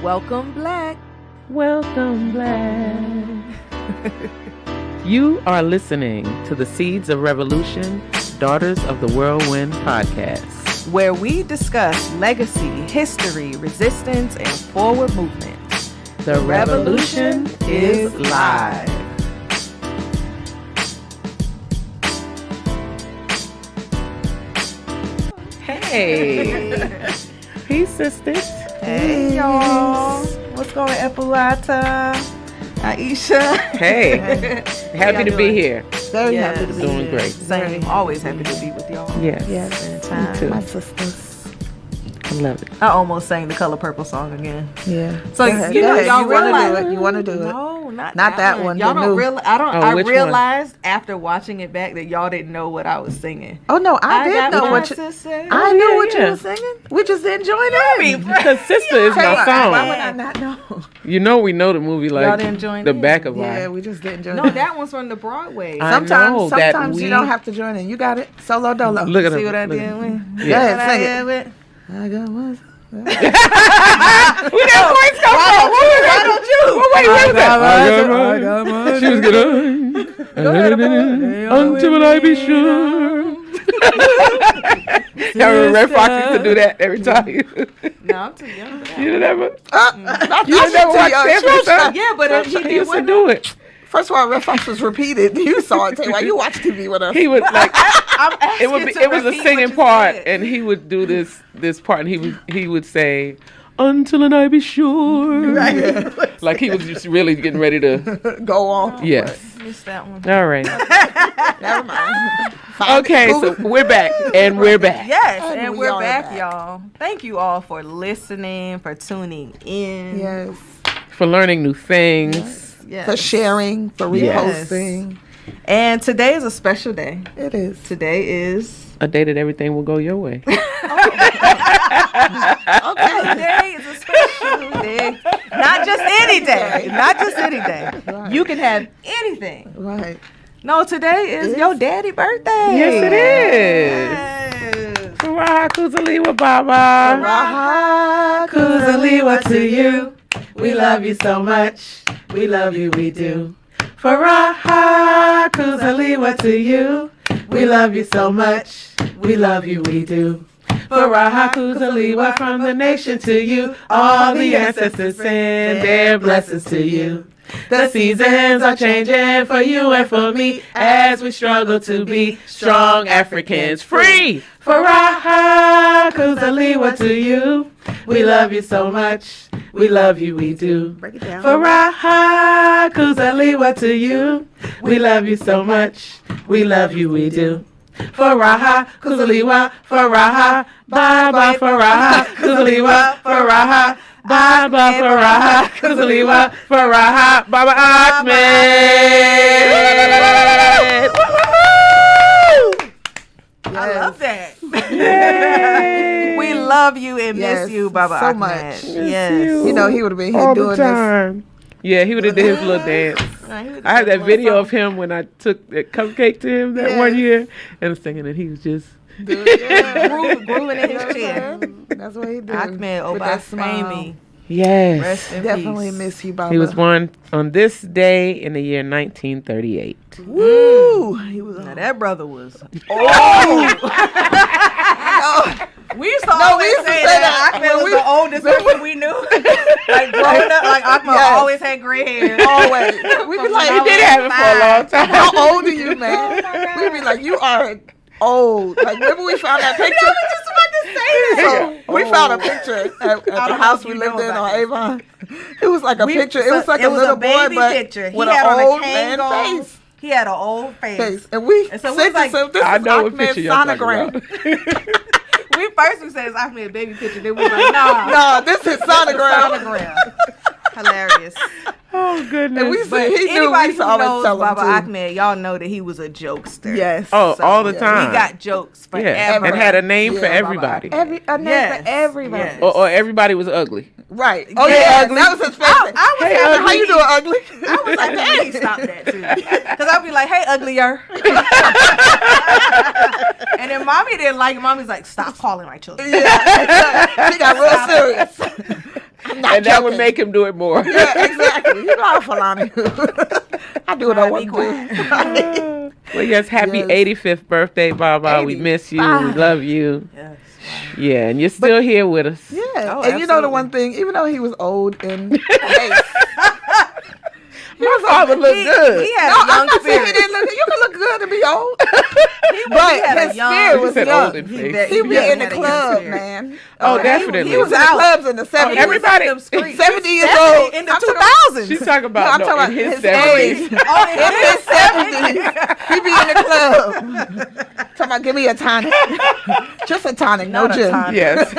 Welcome, Black. Welcome, Black. You are listening to the Seeds of Revolution, Daughters of the Whirlwind podcast, where we discuss legacy, history, resistance, and forward movement. The revolution is live. Hey. Peace, sisters. Hey, y'all. What's going on, Epulata? Aiyisha. Hey. Happy to be here. Very happy to be Doing here. great. Same. Always happy to be with y'all. Yes. Yes. Time. Me too. My sisters. I love it. I almost sang the Color Purple song again. Yeah. So Go ahead. you know, Go ahead. y'all you want to realize do it. You want to do it. No, not that one. Y'all the don't new. realize. I which one? realized after watching it back that y'all didn't know what I was singing. Oh no, I did got know my what you. sister. I knew what yeah. you were singing. We just didn't join in. Because Sister is my Why song. would I not know? You know we know the movie Y'all like didn't join the in? back of Yeah, our... we just didn't join No, in. that one's from the Broadway. I know that Sometimes we- you don't have to join in. You got it. Solo dolo. Look at See him. what I Look did? at him. With? Go ahead, sing Yeah, it. with? I got one. We got voice come on. Why don't you? Wait, wait a minute. got mine. She was gonna until I be sure. I remember Red Fox used to do that every time. No, I'm too young for that. You never You never watched Sanford Son? Yeah, but he He did used to one. do it. First of all, Red Fox was repeated. You saw it. Why you watch TV with us? He would like I'm it would be asking it to was a repeat singing what you part, said. and he would do this part, and he would say, "Until I be sure." Right. Like he was just really getting ready to. Go on. Yes. Missed that one. All right. Never mind. Fine. Okay, so we're back, and we're back. Yes, And and we we're are back, back. y'all. Thank you all for listening, for tuning in. Yes. For learning new things. Yes. For sharing, for Yes. reposting. And today is a special day. It is. Today is A day that everything will go your way. Today is a special day. Not just any day. Not just any day. Right. You can have anything. Right. No, today is It your is? daddy birthday. Yes, it is. Yes. Farah Kuzaliwa Baba. Raha Kuzaliwa to you. We love you so much. We love you, we do. Farah Kuzaliwa to you. We love you so much. We love you, we do. Farah Kuzaliwa from the nation to you. All the ancestors send their blessings to you. The seasons are changing for you and for me as we struggle to be strong Africans free. Farah Kuzaliwa to you. We love you so much. We love you, we do. Break it down. Farah Kuzaliwa to you. We love you so much. We love you, we do. Farah Kuzaliwa, Farah, Baba Farah Kuzaliwa, Farah, Baba Farah Kuzaliwa, Farah, Baba Ahmed. I love that. Yay. We love you and Yes, miss you, Baba so Ahmed. much. Yes. You know, he would have been here All the doing this. time. Yeah, he would have did his little dance. I had that video of him when I took that cupcake to him that one year and singing, and he was just. grooving in his chair. That's what he did. Ahmed With that smile. Obafemi. Yes. Rest in Definitely peace. miss you, Baba. He was born on this day in the year 1938. Woo! He was Now that brother was. Oh! We used to always say that Ahmed was the oldest person we knew. Like growing up, like Ahmed Yes. always had gray hair. Always. We'd be like, He did have it for a long time. how old are you, man? We'd be like, you are old. Like, remember we found that picture? I was just about to say that. So we found a picture at the know house if we you lived know in about on Avon. It was like a picture. It was like it a was little boy, baby but picture. He with had an on a old man Kango. face. He had an old face. And we And so we said was like, this I is know what Ahmed's picture y'all talking sonogram. about. We first we said it's Ahmed baby picture. Then we were like, nah. No, this is sonogram. Sonogram. Hilarious. Oh, goodness. And we But said he knew. We anybody used who to always knows tell him Baba too. Ahmed, y'all know that he was a jokester. Yes. Oh, So, all the yeah, time. He got jokes forever. Yeah, and had a name for Yeah, Baba everybody. A name Yes. for everybody. Yes. Or everybody was ugly. Right. Oh Yeah, yeah, ugly. that was his favorite. I was Hey, having ugly. How you doing, ugly? I was like, please stop that too. Because I'd be like, hey, uglier. And then mommy didn't like it. Mommy's like, stop calling my children. Yeah, he got real serious. And that would make him do it more. Yeah, exactly. You know how Falani. I do what I want to do. Well, yes, happy 85th birthday, Baba. We miss you. We love you. Yes. Yeah, and you're still here with us. Yeah, Oh, and you know the one thing, even though he was old and My father looked good. He had no, a young I'm not saying he spirit. didn't look. You can look good and be old, He but had a his young- spirit You was said young. old in face. He was Yeah, in the had a young club, spirit. man. Oh, he- definitely. He was in the clubs in the 70s. everybody- Them streets. 70 years Definitely old. in the I'm talking- 2000s. She's talking No, about I'm talking about in his his 70s. age. Oh, In his 70s, he be in the club. Talking about, give me a tonic. Just a tonic, no Not a gin. tonic. Yes.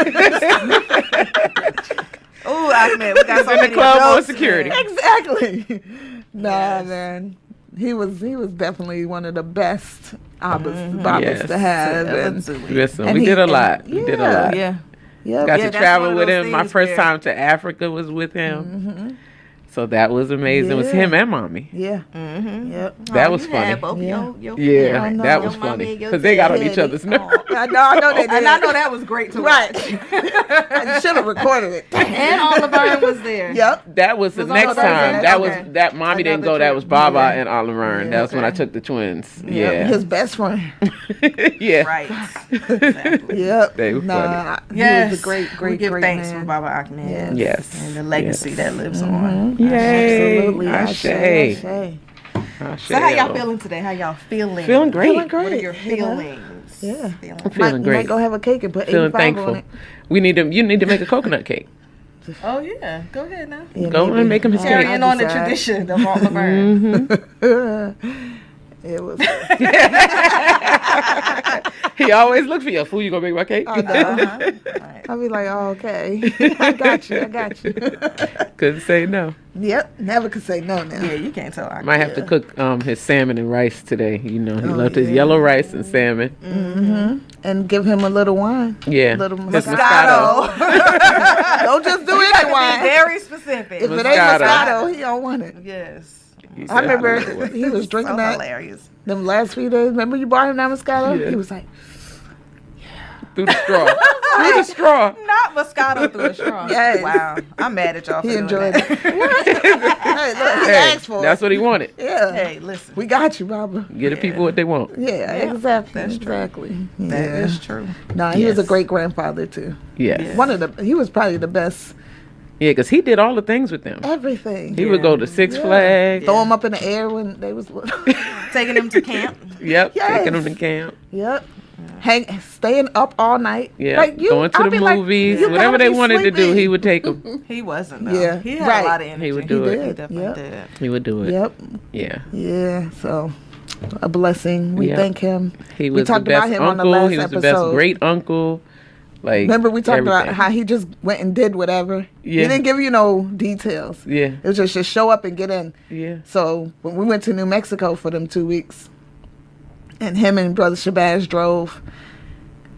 Ooh, Ahmed, we got so in the many club on jokes, security. man. Exactly. Nah, Yes. man. He was definitely one of the best Abbas Yes. to have. Listen, And we he- did a lot. and- We did a yeah. lot. Yeah. Yep. Got Yeah, to that's travel one of with those him. My things first where- time to Africa was with him. So that was amazing. It was Yeah. him and mommy. Yeah. Mm-hmm. Yep. That was funny. Yeah. Yeah, I know. that was Your mommy funny. and your Because they got on daddy. each other's nerves. I know they did. And I know that was great too. Right. I should have recorded it. And Oliver was there. Yep. That was the Was next Oliver time. there? That Okay. was that mommy didn't Another go. That trip. was Baba Yeah. and Oliver. Yeah, That was when I okay. took the twins. Yep. Yeah. His best friend. Yeah. Right. Exactly. Yep. They were Nah. Yes. He was a great we give great thanks man. for Baba Ahmed. Yes. Yes. And the legacy Yes. that lives on. Yay. Absolutely. Ashe. Ashe. So how y'all feeling today? How y'all feeling? Feeling great. Feeling great. What are your you know? feelings? Yeah. Feeling I'm feeling Might great. go have a cake and put Feeling 85 thankful. on it. You need to make a coconut cake. Oh yeah. Go ahead now. Yeah, Go maybe. and make him his cake. Carrying on the decide. tradition of Aunt Laverne. It was. He always look for you. Fool, you gonna make my cake? I know. Right. I'll be like, oh, okay. I got you. Couldn't say no. Yep. Never could say no now. Yeah, you can't tell. Might have to cook his salmon and rice today. You know, he Oh, loved his yeah. yellow rice and salmon. Mm-hmm. And give him a little wine. Yeah. Little His Moscato. Don't just do any Be wine. very specific. If it ain't Moscato. Moscato, he don't want it. Yes. He I said, remember "I know it." he was drinking So that hilarious. them last few days. Remember you bought him that Moscato? Yeah. He was like, Through the straw. Through the straw. Not Moscato through a straw. Yes. Wow. I'm mad at y'all for he doing enjoyed that. it. Hey, look, he Hey, asked for that's it. what he wanted. Yeah. Hey, listen. We got you, Baba. Get the people what they want. Yeah, Yeah, exactly. that's true. Exactly. That Yeah. is true. No, he was a Yes. great grandfather too. Yes. Yeah. He was probably the best. Yeah, because he did all the things with them. Everything. He would go to Six Yeah. Flags. Throw him up in the air when they was little. Taking them to camp. Yep. Yes. Taking them to camp. Yep. Staying up all night. Yeah. Like you, Going to I'll the be like, movies. you Whatever gotta they be wanted to do, sleepy. he would take them. He wasn't though. Yeah, He had right. a lot of energy. He would do He it. did. He definitely Yep. did. He would do it. Yep. Yeah. Yeah. So a blessing. We Yep. thank him. He We was the talked about best him on the uncle. last He was the episode. best great uncle. Like, Remember we talked about everything. how he just went and did whatever. Yeah. He didn't give you no details. Yeah. It was just show up and get in. Yeah. So when we went to New Mexico for them 2 weeks, and him and Brother Shabazz drove,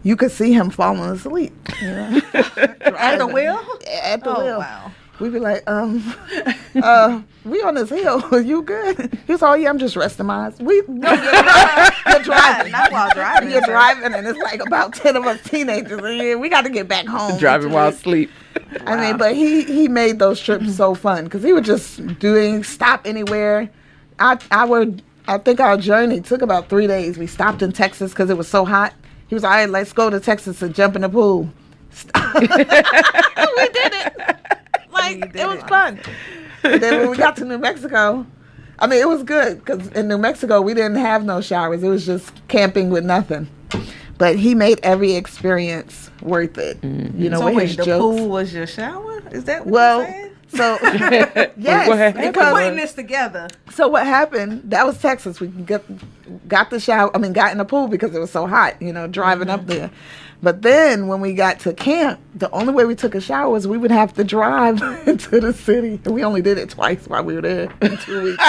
you could see him falling asleep. You know? At the wheel? At the Oh wheel. wow. We'd be like, we on this hill. You good? He was, oh yeah, I'm just resting my eyes. No, you're driving. Not while driving. You're sir. driving, and it's like about 10 of us teenagers. And yeah, we got to get back home. Driving while asleep. I mean, but he made those trips so fun because he would just stop anywhere. I think our journey took about 3 days. We stopped in Texas because it was so hot. He was all right, let's go to Texas and jump in the pool. We did it. Like, it was fun. And then when we got to New Mexico, I mean, it was good because in New Mexico, we didn't have no showers. It was just camping with nothing. But he made every experience worth it. Mm-hmm. You know, So with wait, his the jokes. pool was your shower? Is that what Well, you're saying? so What yes, happened? We're because putting this together. so what happened? That was Texas. We got the shower. I mean, got in the pool because it was so hot. You know, driving up there. But then when we got to camp, the only way we took a shower was we would have to drive into the city. And we only did it twice while we were there in 2 weeks.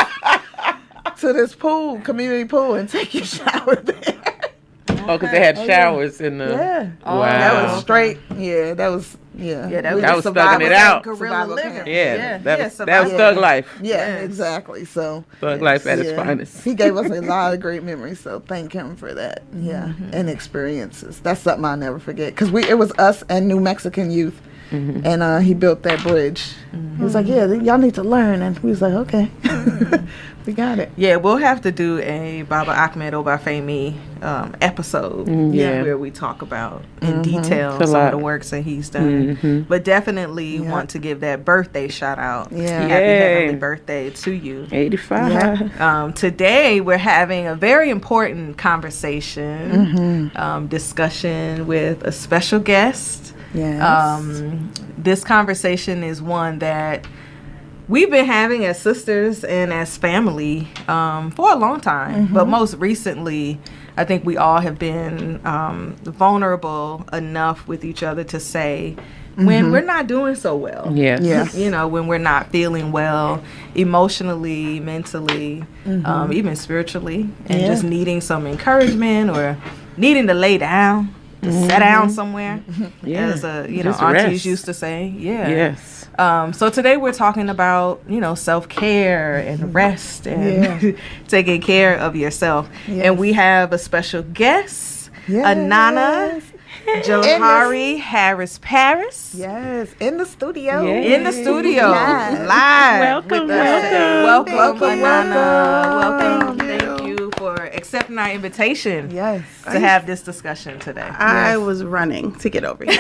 To this pool, community pool, and take your shower there. Oh, because they had showers in the. Yeah. Wow. That was straight. Yeah, that was. Yeah, Yeah, that We was just thugging survived it with out. that Guerrilla survival living. camp. Yeah, that was survival. thug life. Yeah, Yes. exactly. So Thug life at its yeah, finest. he gave us a lot of great memories. So thank him for that. Yeah, and experiences. That's something I'll never forget because it was us and New Mexican youth. and he built that bridge. He was like, yeah, y'all need to learn, and we was like, okay. We got it. Yeah, we'll have to do a Baba Ahmed Obafemi episode where we talk about in detail some of the works that he's done. But definitely want to give that birthday shout out. Happy heavenly birthday to you. 85. Today we're having a very important conversation, discussion with a special guest. This conversation is one that we've been having as sisters and as family for a long time, but most recently, I think we all have been vulnerable enough with each other to say when we're not doing so well. You know, when we're not feeling well emotionally, mentally, even spiritually, and just needing some encouragement or needing to lay down, to sit down somewhere, as aunties used to say. So today we're talking about, self-care and rest and taking care of yourself. And we have a special guest, Anana Johari Harris Parris. In the studio. In the studio. Live. Welcome. Welcome, Anana. Thank you for accepting our invitation to have this discussion today. I was running to get over here.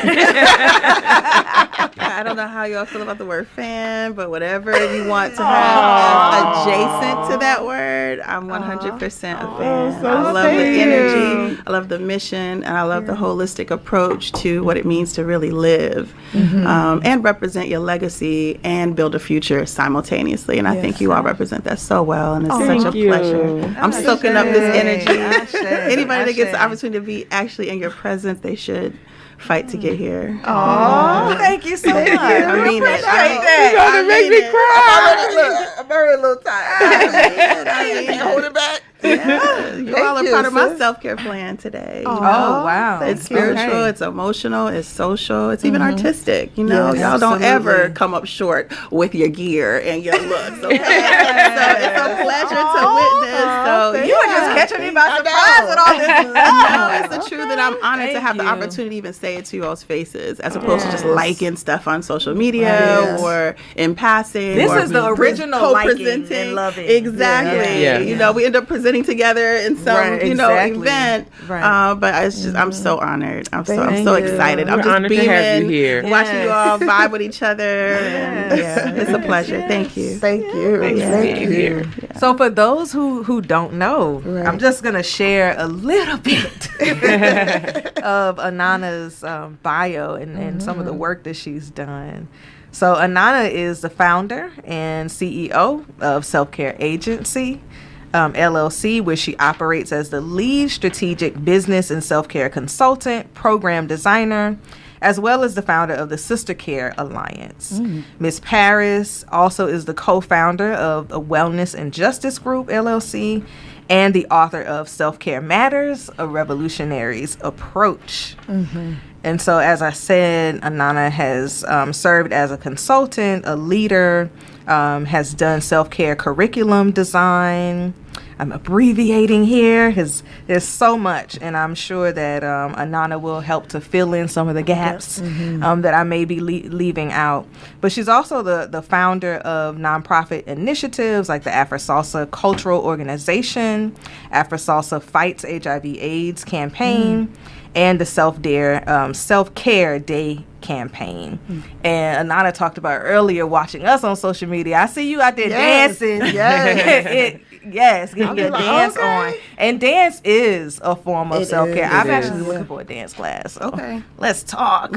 I don't know how y'all feel about the word fan, but whatever you want to have adjacent to that word, I'm 100% a fan. I love the energy, I love the mission, and I love the holistic approach to what it means to really live and represent your legacy and build a future simultaneously. And I think you all represent that so well, and it's such a pleasure. I'm soaking up this energy. Anybody that gets the opportunity to be actually in your presence, they should fight to get here. Thank you so much. I mean it. You're going to make me cry. I'm very a little tired. I mean, hold it back. You all are part of my self-care plan today. Wow. It's spiritual, it's emotional, it's social, it's even artistic. Y'all don't ever come up short with your gear and your looks. Okay? So it's a pleasure to witness. So you were just catching me by surprise with all this No, it's the truth that I'm honored to have the opportunity to even say it to y'all's faces, as opposed to just liking stuff on social media or in passing. This is the original liking and loving. Exactly. We end up presenting together in some event. But it's just I'm so honored. I'm so excited. I'm just beaming, watching you all vibe with each other. And it's a pleasure. Thank you. Thank you. So for those who don't know, I'm just gonna share a little bit of Anana's bio and some of the work that she's done. So Anana is the founder and CEO of Self-Care Agency, LLC, where she operates as the lead strategic business and self-care consultant, program designer, as well as the founder of the Sister Care Alliance. Ms. Parris also is the co-founder of the Wellness and Justice Group, LLC, and the author of Self-Care Matters, A Revolutionary's Approach. And so, as I said, Anana has served as a consultant, a leader, has done self-care curriculum design. I'm abbreviating here because there's so much, and I'm sure that Anana will help to fill in some of the gaps that I may be leaving out. But she's also the founder of nonprofit initiatives like the Afro-Salsa Cultural Organization, Afro-Salsa Fights HIV/AIDS campaign, and the Self-Care Day campaign. And Anana talked about earlier watching us on social media. I see you out there dancing. Getting your dance on. And dance is a form of self-care. I'm actually looking for a dance class. So let's talk.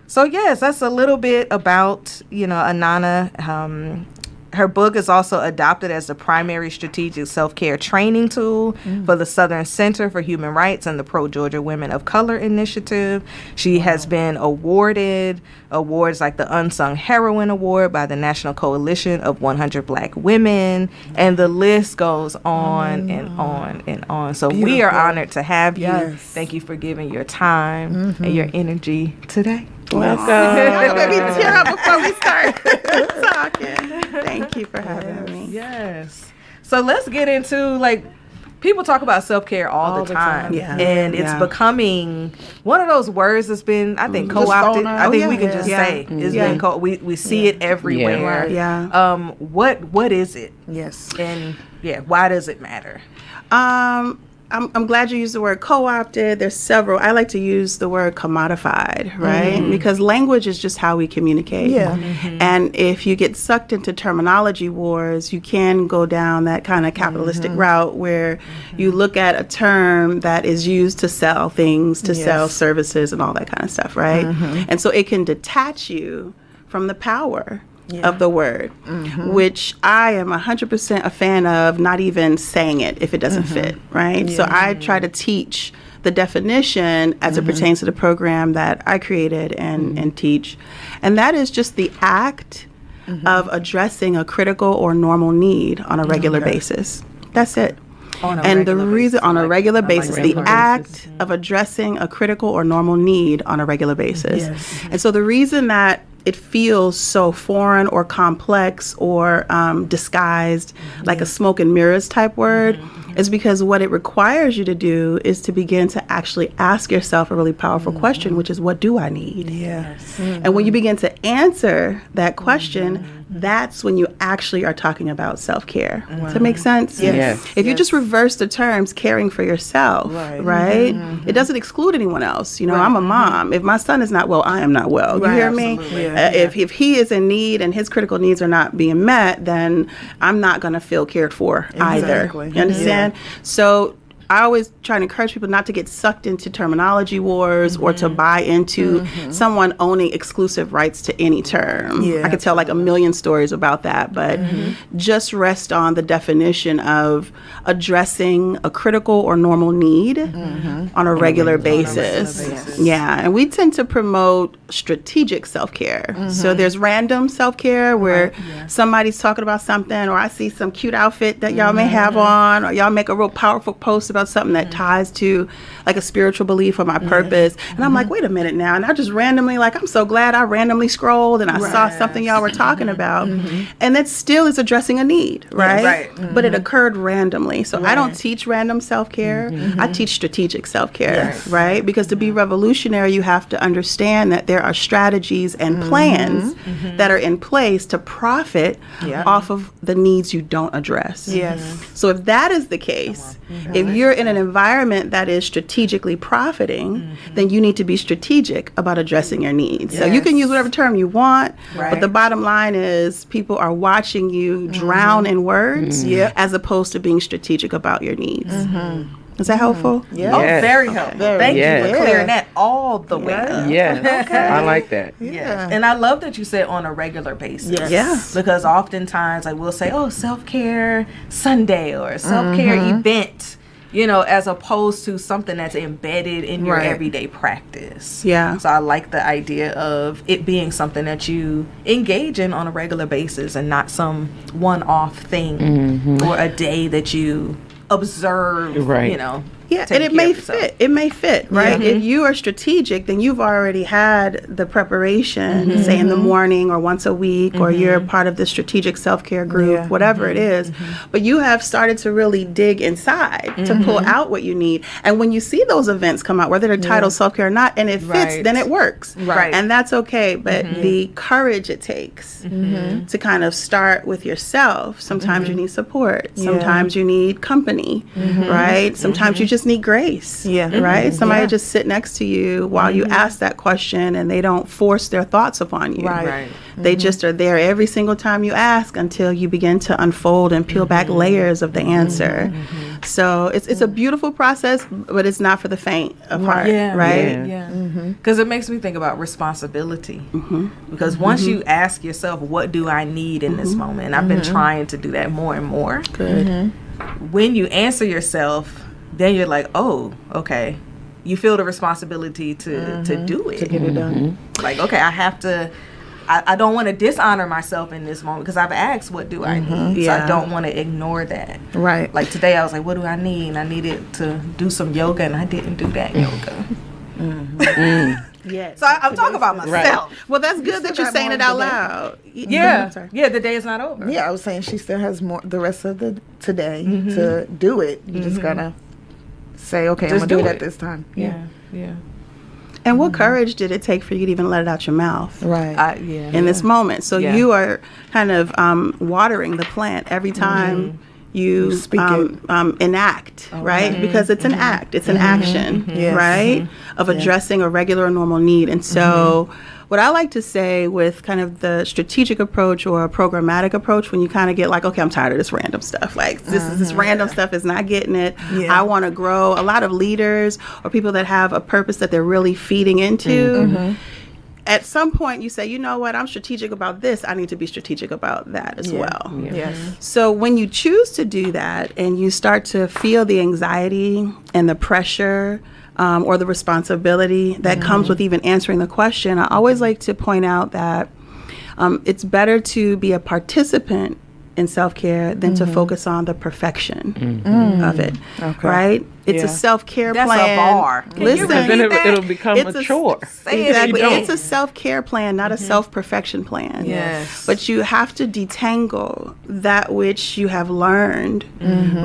So yes, that's a little bit about, Anana. Her book is also adopted as the primary strategic self-care training tool for the Southern Center for Human Rights and the Pro-Georgia Women of Color Initiative. She has been awarded awards like the Unsung Heroine Award by the National Coalition of 100 Black Women, and the list goes on and on and on. So we are honored to have you. Thank you for giving your time and your energy today. Welcome. Let me tear up before we start talking. Thank you for having me. Yes. So let's get into people talk about self-care all the time. Yeah. And it's becoming one of those words that's been, I think, co-opted. I think we can just say it's been we see it everywhere. What is it? Yes. And why does it matter? I'm glad you used the word co-opted. There's several. I like to use the word commodified, right? Because language is just how we communicate. Yeah. And if you get sucked into terminology wars, you can go down that kind of capitalistic route where you look at a term that is used to sell things, to sell services and all that kind of stuff, right? And so it can detach you from the power of the word, which I am 100% a fan of, not even saying it if it doesn't fit, right? So I try to teach the definition as it pertains to the program that I created and teach. And that is just the act of addressing a critical or normal need on a regular basis. That's it. And the reason on a regular basis, the act of addressing a critical or normal need on a regular basis. And so the reason that it feels so foreign or complex or disguised, like a smoke and mirrors type word, is because what it requires you to do is to begin to actually ask yourself a really powerful question, which is, what do I need? And when you begin to answer that question, that's when you actually are talking about self-care. Does that make sense? If you just reverse the terms, caring for yourself, right? It doesn't exclude anyone else. You know, I'm a mom. If my son is not well, I am not well. You hear me? If he is in need and his critical needs are not being met, then I'm not going to feel cared for either. You understand? So I always try to encourage people not to get sucked into terminology wars or to buy into someone owning exclusive rights to any term. I could tell like a million stories about that, but just rest on the definition of addressing a critical or normal need on a regular basis. And we tend to promote strategic self-care. So there's random self-care where somebody's talking about something, or I see some cute outfit that y'all may have on, or y'all make a real powerful post about something that ties to like a spiritual belief or my purpose, and I'm like, wait a minute now, and I just randomly, like, I'm so glad I randomly scrolled and I saw something y'all were talking about, and that still is addressing a need, right? But it occurred randomly. So I don't teach random self-care. I teach strategic self-care, right? Because to be revolutionary, you have to understand that there are strategies and plans that are in place to profit off of the needs you don't address. So if that is the case, if you're in an environment that is strategically profiting, then you need to be strategic about addressing your needs. So you can use whatever term you want, but the bottom line is people are watching you drown in words as opposed to being strategic about your needs. Is that helpful? Oh, very helpful. Thank you for clearing that all the way up. I like that. And I love that you said on a regular basis. Because oftentimes I will say, oh, self-care Sunday or self-care event, you know, as opposed to something that's embedded in your everyday practice. So I like the idea of it being something that you engage in on a regular basis and not some one-off thing or a day that you observe, you know. And it may fit. It may fit, right? If you are strategic, then you've already had the preparation, say in the morning or once a week, or you're part of the strategic self-care group, whatever it is. But you have started to really dig inside to pull out what you need. And when you see those events come out, whether they're titled self-care or not, and it fits, then it works. And that's okay. But the courage it takes to kind of start with yourself. Sometimes you need support. Sometimes you need company, right? Sometimes you just need grace, right? Somebody just sit next to you while you ask that question, and they don't force their thoughts upon you. They just are there every single time you ask until you begin to unfold and peel back layers of the answer. So it's a beautiful process, but it's not for the faint of heart, right? Because it makes me think about responsibility. Because once you ask yourself, what do I need in this moment? And I've been trying to do that more and more. When you answer yourself, then you're like, oh, okay. You feel the responsibility to do it. To get it done. Like, okay, I have to, I don't want to dishonor myself in this moment because I've asked, what do I need? So I don't want to ignore that. Like today I was like, what do I need? And I needed to do some yoga, and I didn't do that yoga. Yes. So I'm talking about myself. Well, that's good that you're saying it out loud. Yeah. Yeah, the day is not over. Yeah, I was saying she still has more the rest of the today to do it. You just gotta say, okay, I'm gonna do it at this time. Yeah. And what courage did it take for you to even let it out your mouth? Right. In this moment. So you are kind of watering the plant every time you speak enact, right? Because it's an act, it's an action, right? Of addressing a regular or normal need. And so what I like to say with kind of the strategic approach or a programmatic approach, when you kind of get like, okay, I'm tired of this random stuff. Like this random stuff is not getting it. I want to grow. A lot of leaders or people that have a purpose that they're really feeding into, at some point you say, you know what, I'm strategic about this. I need to be strategic about that as well. So when you choose to do that and you start to feel the anxiety and the pressure or the responsibility that comes with even answering the question, I always like to point out that it's better to be a participant in self-care than to focus on the perfection of it, right? It's a self-care plan. That's a bar. Listen, then it'll become a chore. Exactly. It's a self-care plan, not a self-perfection plan. Yes. But you have to detangle that which you have learned,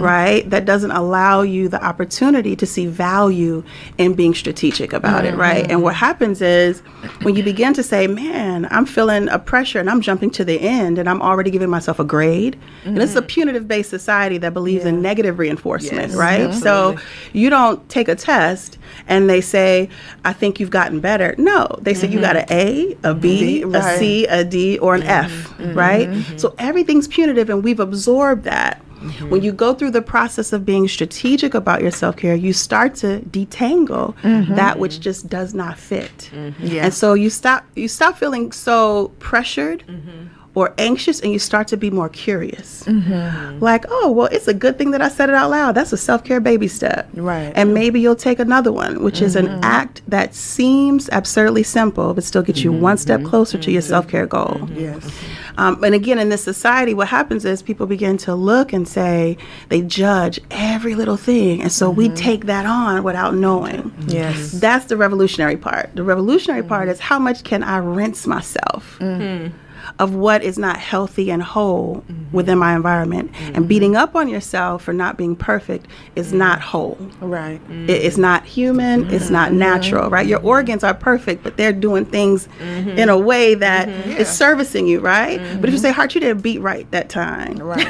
right? That doesn't allow you the opportunity to see value in being strategic about it, right? And what happens is when you begin to say, man, I'm feeling a pressure and I'm jumping to the end and I'm already giving myself a grade. And this is a punitive-based society that believes in negative reinforcement, right? Absolutely. So you don't take a test and they say, I think you've gotten better. No, they say you got an A, a B, a C, a D, or an F, right? So everything's punitive and we've absorbed that. When you go through the process of being strategic about your self-care, you start to detangle that which just does not fit. And so you stop feeling so pressured or anxious, and you start to be more curious. Like, oh, well, it's a good thing that I said it out loud. That's a self-care baby step. Right. And maybe you'll take another one, which is an act that seems absurdly simple, but still gets you one step closer to your self-care goal. Yes. And again, in this society, what happens is people begin to look and say, they judge every little thing. And so we take that on without knowing. Yes. That's the revolutionary part. The revolutionary part is how much can I rinse myself of what is not healthy and whole within my environment. And beating up on yourself for not being perfect is not whole. Right. It's not human. It's not natural, right? Your organs are perfect, but they're doing things in a way that is servicing you, right? But if you say, heart, you didn't beat right that time. Right.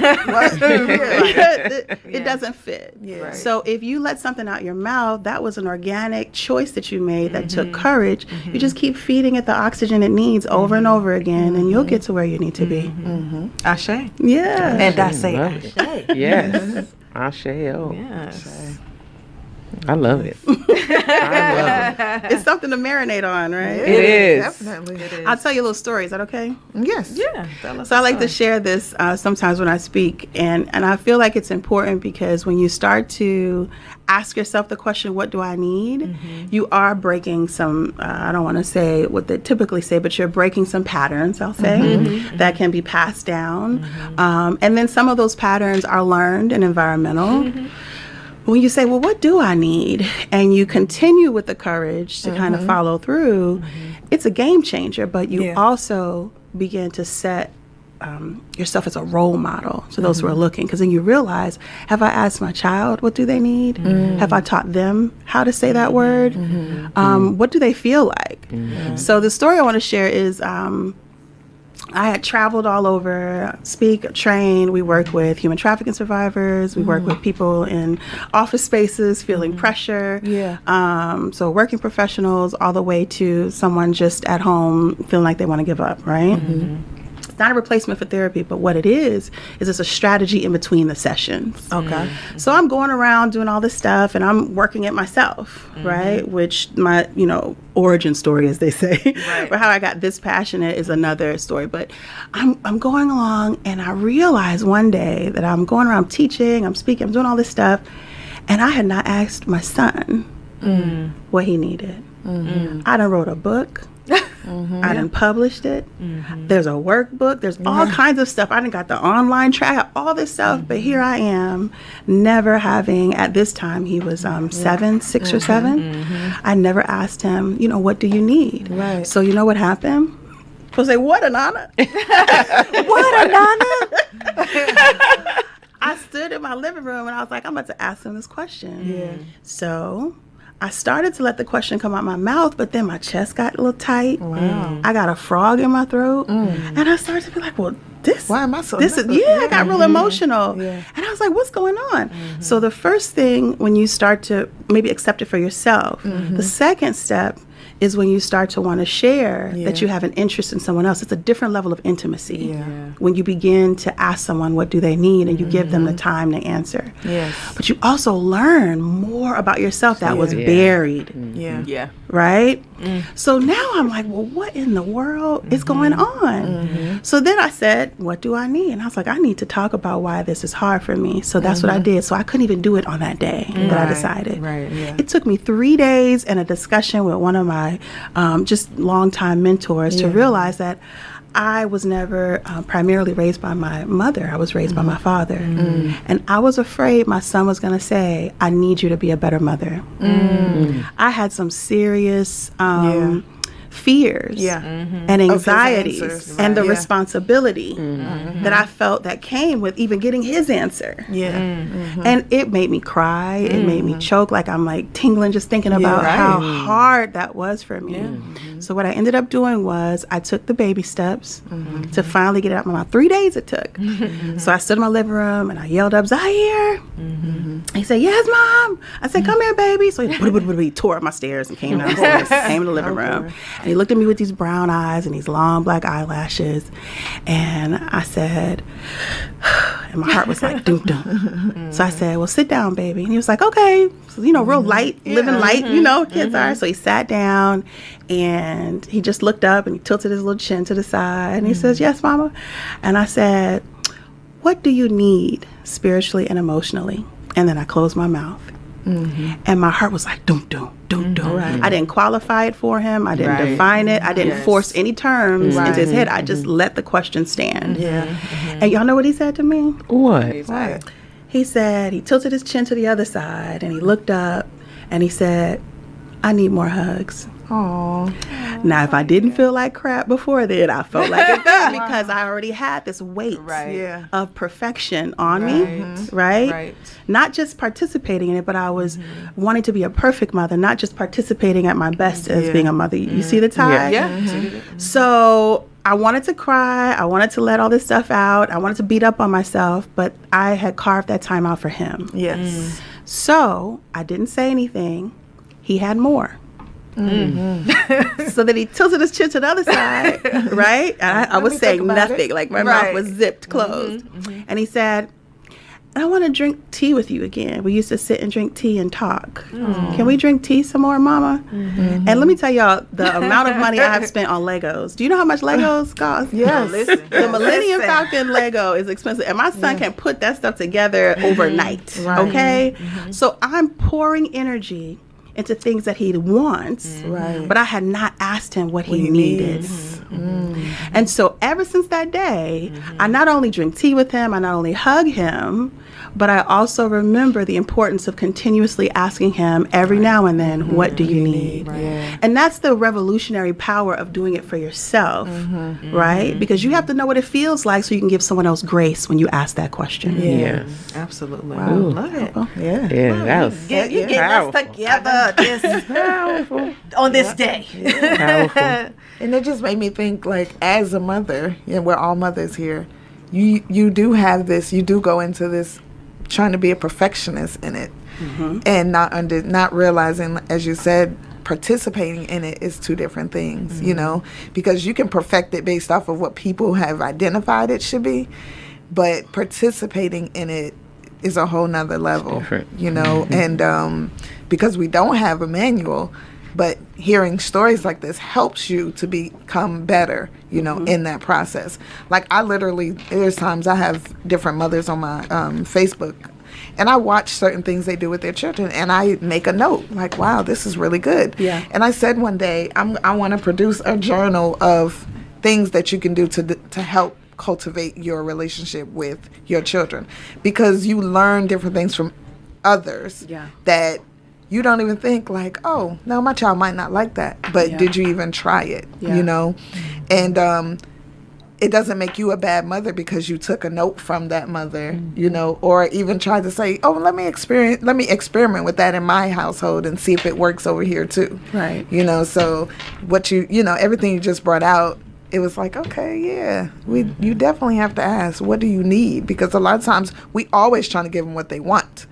It doesn't fit. Right. So if you let something out your mouth, that was an organic choice that you made that took courage. You just keep feeding it the oxygen it needs over and over again, and you'll get to where you need to be. Ashe. Yeah. And I say Ashe. Yes. Ashe. Yes. I love it. I love it. It's something to marinate on, right? It is. Definitely. It is. I'll tell you a little story. Is that okay? Yes. Yeah. So I like to share this sometimes when I speak, and I feel like it's important because when you start to ask yourself the question, what do I need? You are breaking some, I don't want to say what they typically say, but you're breaking some patterns, I'll say, that can be passed down. And then some of those patterns are learned and environmental. When you say, well, what do I need? And you continue with the courage to kind of follow through, it's a game changer, but you also begin to set yourself as a role model to those who are looking. Because then you realize, have I asked my child what do they need? Have I taught them how to say that word? What do they feel like? So the story I want to share is I had traveled all over, speak, train. We worked with human trafficking survivors. We worked with people in office spaces feeling pressure. So working professionals all the way to someone just at home feeling like they want to give up, right? It's not a replacement for therapy, but what it is it's a strategy in between the sessions. Okay. So I'm going around doing all this stuff and I'm working it myself, right? Which my, origin story, as they say, or how I got this passionate is another story. But I'm going along and I realized one day that I'm going around teaching, I'm speaking, I'm doing all this stuff. And I had not asked my son what he needed. I done wrote a book. I done published it. There's a workbook. There's all kinds of stuff. I done got the online track, all this stuff. But here I am, never having, at this time, he was 6 or 7. I never asked him, what do you need? Right. So you know what happened? People say, what, Anana? What, Anana? I stood in my living room and I was like, I'm about to ask him this question. Yeah. So I started to let the question come out my mouth, but then my chest got a little tight. Wow. I got a frog in my throat. And I started to be like, well, why am I so this is I got real emotional. Yeah. And I was like, what's going on? So the first thing, when you start to maybe accept it for yourself, the second step is when you start to want to share that you have an interest in someone else. It's a different level of intimacy. When you begin to ask someone what do they need and you give them the time to answer. Yes. But you also learn more about yourself that was buried. Yeah. Right? So now I'm like, well, what in the world is going on? So then I said, what do I need? And I was like, I need to talk about why this is hard for me. So that's what I did. So I couldn't even do it on that day that I decided. Right. Yeah. It took me 3 days and a discussion with one of my just longtime mentors to realize that I was never primarily raised by my mother. I was raised by my father. And I was afraid my son was going to say, I need you to be a better mother. I had some serious fears and anxieties and the responsibility that I felt that came with even getting his answer. And it made me cry. It made me choke, like I'm like tingling just thinking about how hard that was for me. So what I ended up doing was I took the baby steps to finally get it out of my mouth. 3 days it took. So I stood in my living room and I yelled up, Zaire. He said, yes, Mom. I said, come here, baby. So he tore up my stairs and came downstairs, came in the living room. And he looked at me with these brown eyes and these long black eyelashes. And I said, and my heart was like, dum dum. So I said, well, sit down, baby. And he was like, okay. So, real light, living light, kids are. So he sat down and he just looked up and he tilted his little chin to the side. And he says, yes, Mama. And I said, what do you need spiritually and emotionally? And then I closed my mouth. And my heart was like, dum, dum, dum, dum. I didn't qualify it for him. I didn't define it. I didn't force any terms into his head. I just let the question stand. And y'all know what he said to me? What? He said, he tilted his chin to the other side and he looked up and he said, I need more hugs. Now, if I didn't feel like crap before then, I felt like it then because I already had this weight of perfection on me, right? Not just participating in it, but I was wanting to be a perfect mother, not just participating at my best as being a mother. You see the tie? So I wanted to cry. I wanted to let all this stuff out. I wanted to beat up on myself, but I had carved that time out for him. So I didn't say anything. He had more. So then he tilted his chin to the other side, right? And I was saying nothing, like my mouth was zipped closed. And he said, I want to drink tea with you again. We used to sit and drink tea and talk. Can we drink tea some more, Mama? And let me tell y'all the amount of money I have spent on Legos. Do you know how much Legos cost? Yes. The Millennium Falcon Lego is expensive. And my son can put that stuff together overnight, okay? So I'm pouring energy into things that he wants, but I had not asked him what he needed. And so ever since that day, I not only drink tea with him, I not only hug him, but I also remember the importance of continuously asking him every now and then, what do you need? And that's the revolutionary power of doing it for yourself, right? Because you have to know what it feels like so you can give someone else grace when you ask that question. Absolutely. Wow. Love it. That was You getting us together on this day. powerful. And it just made me think, like, as a mother, and we're all mothers here, you do have this, you do go into this trying to be a perfectionist in it, and not realizing, as you said, participating in it is two different things, because you can perfect it based off of what people have identified it should be, but participating in it is a whole nother level, different. and because we don't have a manual, But hearing stories like this helps you to become better, you know, in that process. Like I literally, there's times I have different mothers on my Facebook, and I watch certain things they do with their children, and I make a note like, wow, this is really good. Yeah. And I said one day, I want to produce a journal of things that you can do to help cultivate your relationship with your children, because you learn different things from others that you don't even think like, oh, no, my child might not like that, but did you even try it? You know? And it doesn't make you a bad mother because you took a note from that mother, you know, or even tried to say, oh, let me experiment with that in my household and see if it works over here too. Right. You know, so what you know, everything you just brought out, it was like, okay, yeah, you definitely have to ask, what do you need? Because a lot of times we always trying to give them what they want.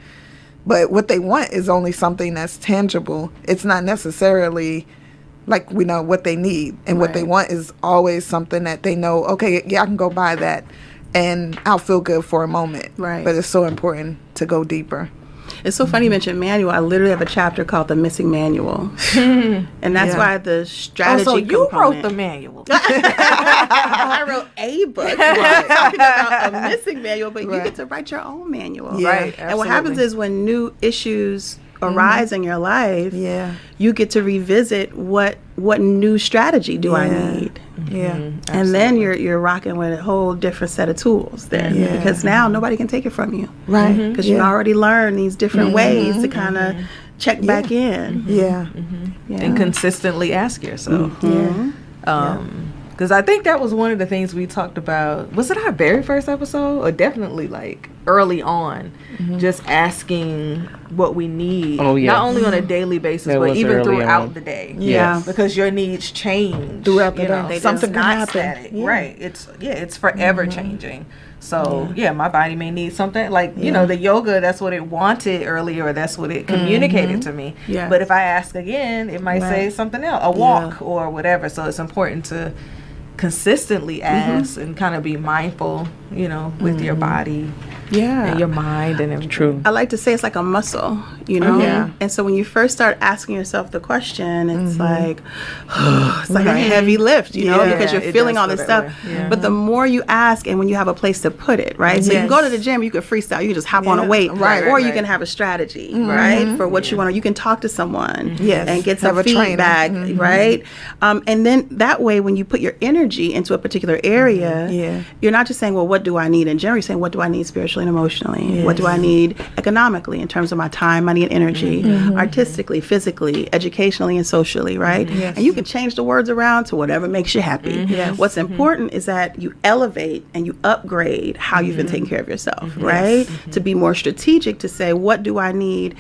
But what they want is only something that's tangible. It's not necessarily like we know what they need. And what they want is always something that they know, okay, yeah, I can go buy that and I'll feel good for a moment. Right. But it's so important to go deeper. It's so funny you mentioned manual. I literally have a chapter called The Missing Manual. And that's why the strategy so you component. wrote the manual. I wrote a book talking about a missing manual, but you get to write your own manual. Yeah, right. And what happens is when new issues arise in your life, you get to revisit what new strategy do I need. And then you're rocking with a whole different set of tools there, because now nobody can take it from you, Right. because you already learned these different ways to kind of check back in. And consistently ask yourself. Because I think that was one of the things we talked about. Was it our very first episode? Or definitely like early on, just asking what we need. Oh, yeah. Not only on a daily basis, That but was even early throughout on. the day. Yeah. Because your needs change. Throughout the you day. know, Something it's can not happen. static. Right. It's forever changing. So, my body may need something. Like, you know, the yoga, that's what it wanted earlier, or that's what it communicated to me. Yes. But if I ask again, it might say something else, a walk or whatever. So it's important to consistently ask and kind of be mindful, you know, with your body and your mind and everything. True. I like to say it's like a muscle, you know? Yeah. And so when you first start asking yourself the question, it's like, it's like a heavy lift, you know, because you're it feeling does all feel this that stuff. way. Yeah. But the more you ask and when you have a place to put it, right? So you can go to the gym, you can freestyle, you can just hop on a weight, Right, or you right. can have a strategy, right? For what you want to, you can talk to someone and get some Have a trainer. feedback, right? And then that way, when you put your energy into a particular area, you're not just saying, well, what do I need in general? You're saying, what do I need spiritually and emotionally? What do I need economically in terms of my time, money, and energy? Artistically, physically, educationally, and socially, right? And you can change the words around to whatever makes you happy. What's important is that you elevate and you upgrade how you've been taking care of yourself, right? To be more strategic, to say, what do I need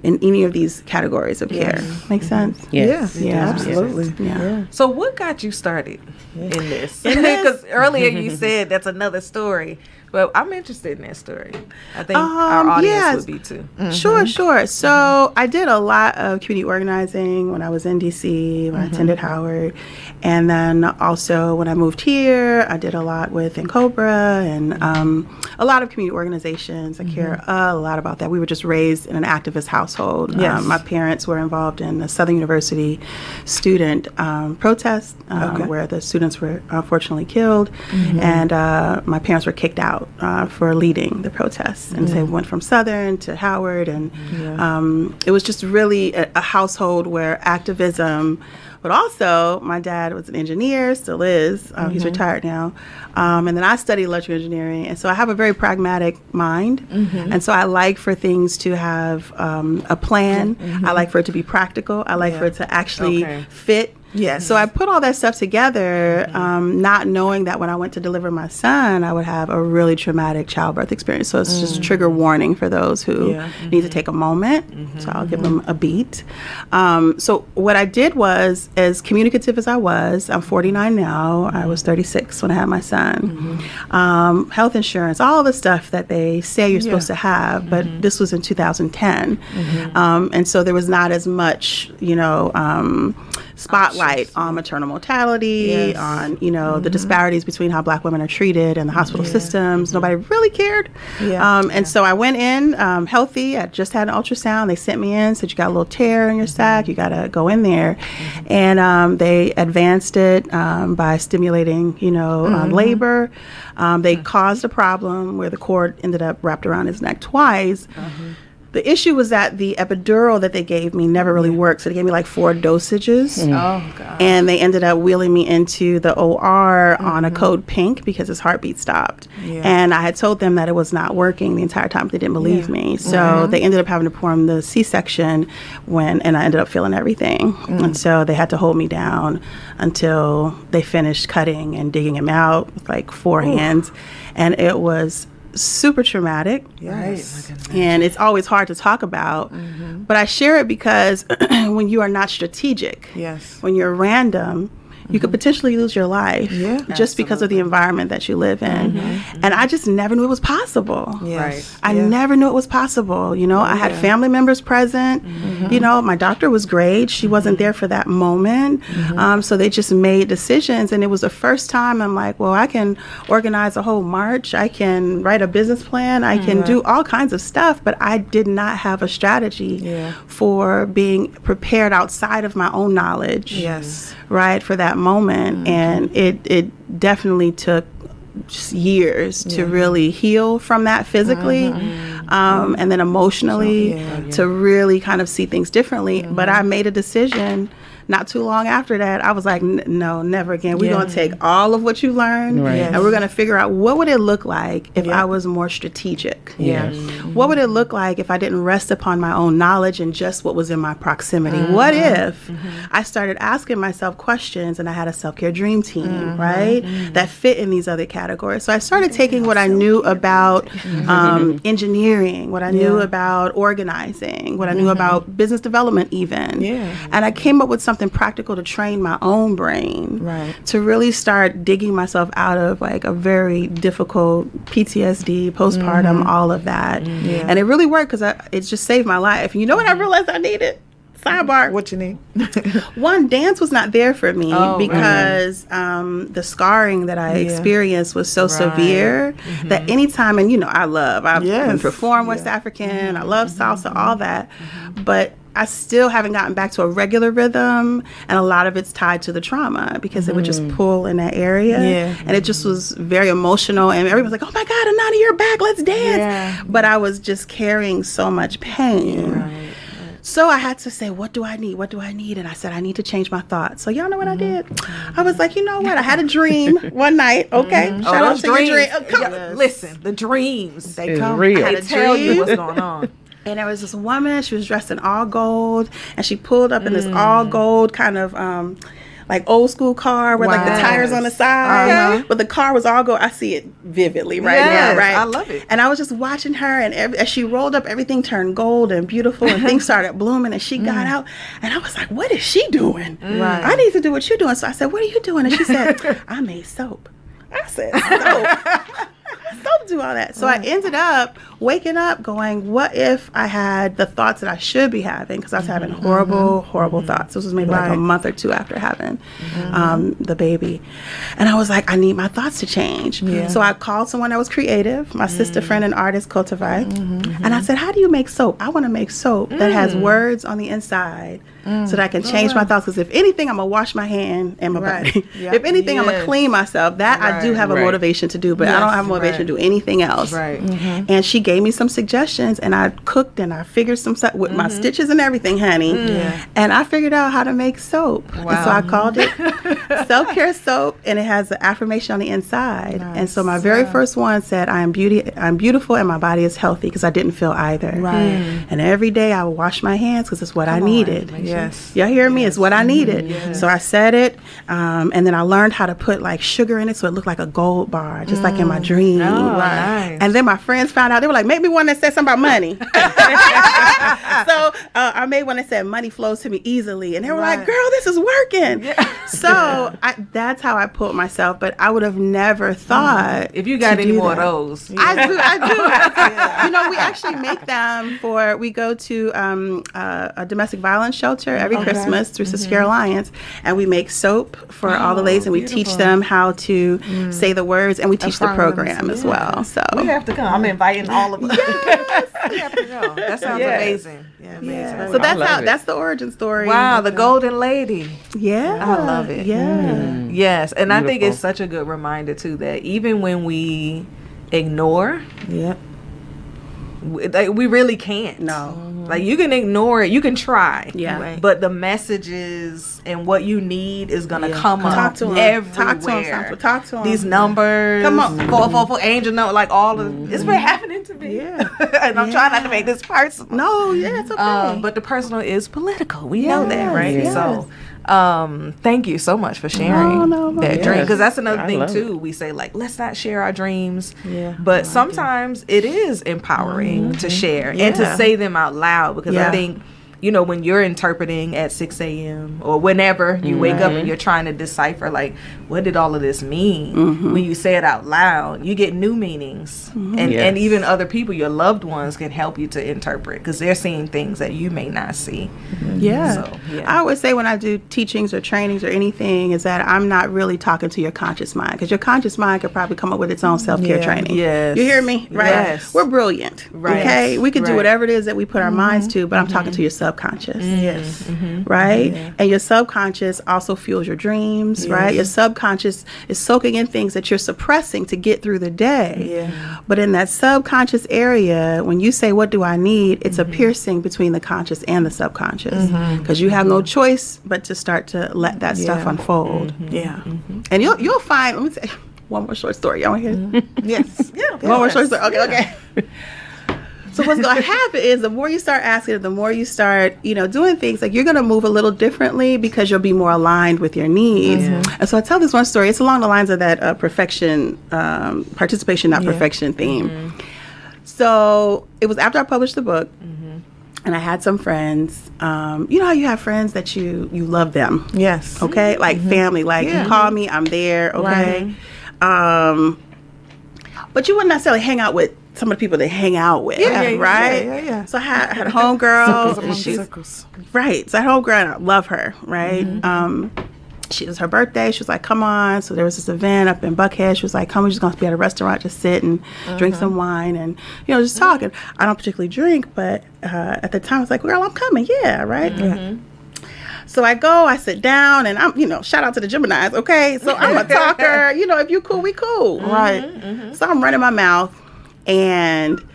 in any of these categories of care? Makes sense? Yes. Yeah, absolutely. Yeah. So what got you started in this? Because earlier you said that's another story, but I'm interested in that story. I think our audience would be too. Sure. So I did a lot of community organizing when I was in DC, when I attended Howard. And then also when I moved here, I did a lot with Cobra and a lot of community organizations. I care a lot about that. We were just raised in an activist household. My parents were involved in the Southern University student protest where the students were unfortunately killed. And my parents were kicked out for leading the protests. And so they went from Southern to Howard. And it was just really a household where activism, but also my dad was an engineer, still is. He's retired now. And then I studied electrical engineering. And so I have a very pragmatic mind. And so I like for things to have a plan. I like for it to be practical. I like for it to actually fit. Yes. So I put all that stuff together, not knowing that when I went to deliver my son, I would have a really traumatic childbirth experience. So it's just a trigger warning for those who need to take a moment. So I'll give them a beat. So what I did was, as communicative as I was, I'm 49 now. I was 36 when I had my son. Health insurance, all the stuff that they say you're supposed to have, but this was in 2010. And so there was not as much, spotlight on maternal mortality, on, you know, the disparities between how Black women are treated in the hospital systems. Nobody really cared. And so I went in healthy. I just had an ultrasound. They sent me in, said you got a little tear in your sac. You got to go in there. And they advanced it by stimulating, you know, labor. They caused a problem where the cord ended up wrapped around his neck twice. The issue was that the epidural that they gave me never really worked. So they gave me like 4 dosages. Oh, God. And they ended up wheeling me into the OR on a code pink because his heartbeat stopped. And I had told them that it was not working the entire time. They didn't believe me. So they ended up having to perform the C-section and I ended up feeling everything. And so they had to hold me down until they finished cutting and digging him out with like 4 hands. And it was super traumatic. And it's always hard to talk about, but I share it because when you are not strategic, when you're random, you could potentially lose your life just because of the environment that you live in. And I just never knew it was possible. I never knew it was possible. You know, I had family members present. You know, my doctor was great. She wasn't there for that moment. So they just made decisions. And it was the first time I'm like, well, I can organize a whole march. I can write a business plan. I can do all kinds of stuff. But I did not have a strategy for being prepared outside of my own knowledge. Right, for that moment. And it definitely took years to really heal from that physically, and then emotionally to really kind of see things differently. But I made a decision not too long after that. I was like, no, never again. We're going to take all of what you learned and we're going to figure out what would it look like if I was more strategic. What would it look like if I didn't rest upon my own knowledge and just what was in my proximity? What if I started asking myself questions and I had a self-care dream team, right, that fit in these other categories? So I started taking what I knew about engineering, what I knew about organizing, what I knew about business development even. And I came up with something practical to train my own brain to really start digging myself out of like a very difficult PTSD, postpartum, all of that. And it really worked because it just saved my life. You know what I realized I needed? Sidebar. What you need? One, dance was not there for me because the scarring that I experienced was so severe that anytime, and you know, I've performed West African, I love salsa, all that, but I still haven't gotten back to a regular rhythm, and a lot of it's tied to the trauma because it would just pull in that area, and it just was very emotional, and everyone's like, oh my God, Anana, you're back, let's dance. But I was just carrying so much pain. So I had to say, what do I need? What do I need? And I said, I need to change my thoughts. So y'all know what I did? I was like, you know what? I had a dream one night. Okay. Shout out to your dream. Listen, the dreams, they come. Real. They tell you what's going on. And there was this woman, she was dressed in all gold, and she pulled up in this all gold kind of like old school car with like the tires on the side. But the car was all gold. I see it vividly now, right? I love it. And I was just watching her, and as she rolled up, everything turned gold and beautiful, and things started blooming, and she got out, and I was like, what is she doing? I need to do what you're doing. So I said, what are you doing? And she said, I made soap. I said, soap? Soap do all that. So I ended up waking up going, what if I had the thoughts that I should be having? Because I was having horrible thoughts. This was maybe like a month or 2 after having the baby. And I was like, I need my thoughts to change. So I called someone that was creative, my sister friend and artist, Cultivate. And I said, how do you make soap? I want to make soap that has words on the inside so that I can change my thoughts. Because if anything, I'm going to wash my hand and my body. If anything, I'm going to clean myself. That I do have a motivation to do, but I don't have a motivation to do anything else. And she gave me some suggestions, and I cooked and I figured some stuff with my stitches and everything, honey. And I figured out how to make soap. And so I called it self-care soap, and it has an affirmation on the inside. And so my very first one said, I'm beautiful and my body is healthy, because I didn't feel either. And every day I would wash my hands because it's what I needed. Y'all hear me? It's what I needed. So I said it, and then I learned how to put like sugar in it so it looked like a gold bar, just like in my dream. nice. And then my friends found out. They were like, make me one that said something about money. So I made one that said money flows to me easily. And they were like, girl, this is working. Yeah. So that's how I put myself. But I would have never thought. If you got any more of those. Yeah. I do. Yeah. You know, we actually make them we go to a domestic violence shelter every Christmas through Secure Alliance. And we make soap for all the ladies. And we teach them how to say the words. And we teach the program as well. So we have to come. I'm inviting all of us. Yes. We have to go. That sounds amazing. Yeah, amazing. Yeah. So that's the origin story. Wow, the golden lady. Yeah. I love it. Yeah. Yes. And I think it's such a good reminder too that even when we ignore, we really can't. No. Like you can ignore it, you can try. Yeah. Right. But the messages and what you need is gonna come up everywhere. Talk to them. These numbers. Come on. 444 angel note, like all of it's been happening to me. Yeah. And I'm trying not to make this personal. No, it's okay. But the personal is political. We know that, right? Yes. So thank you so much for sharing that dream, because that's another thing too. We say like, let's not share our dreams, but sometimes it is empowering to share and to say them out loud, because I think, you know, when you're interpreting at 6 a.m. or whenever you wake up and you're trying to decipher, like, what did all of this mean? When you say it out loud, you get new meanings. And even other people, your loved ones, can help you to interpret, because they're seeing things that you may not see. So, I always say when I do teachings or trainings or anything is that I'm not really talking to your conscious mind, because your conscious mind could probably come up with its own self-care training. Yes. You hear me? Right? Yes. We're brilliant. Right. Okay? We could do whatever it is that we put our minds to, but I'm talking to your subconscious. Right? And your subconscious also fuels your dreams, right? Your subconscious is soaking in things that you're suppressing to get through the day. But in that subconscious area, when you say, what do I need? It's a piercing between the conscious and the subconscious, because you have no choice but to start to let that stuff unfold. And you'll find, let me say one more short story. Y'all want to hear? Yes. One more short story. Okay. So what's going to happen is the more you start asking, the more you start, doing things, like you're going to move a little differently because you'll be more aligned with your needs. And so I tell this one story. It's along the lines of that participation, not perfection theme. So it was after I published the book, and I had some friends. You know how you have friends that you love them? Yes. Okay? Like family. Like, you call me, I'm there. Okay? Right. But you wouldn't necessarily hang out with some of the people they hang out with, right? Yeah. So I had a homegirl. Circles. Right. So I had a homegirl, and I love her, right? It was her birthday. She was like, come on. So there was this event up in Buckhead. She was like, come, we're just going to be at a restaurant, just sit and drink some wine and, just talking. I don't particularly drink, but at the time I was like, girl, I'm coming. Yeah, right? So I go, I sit down, and I'm, shout out to the Geminis, okay? So I'm a talker. If you cool, we cool. Right. So I'm running my mouth. And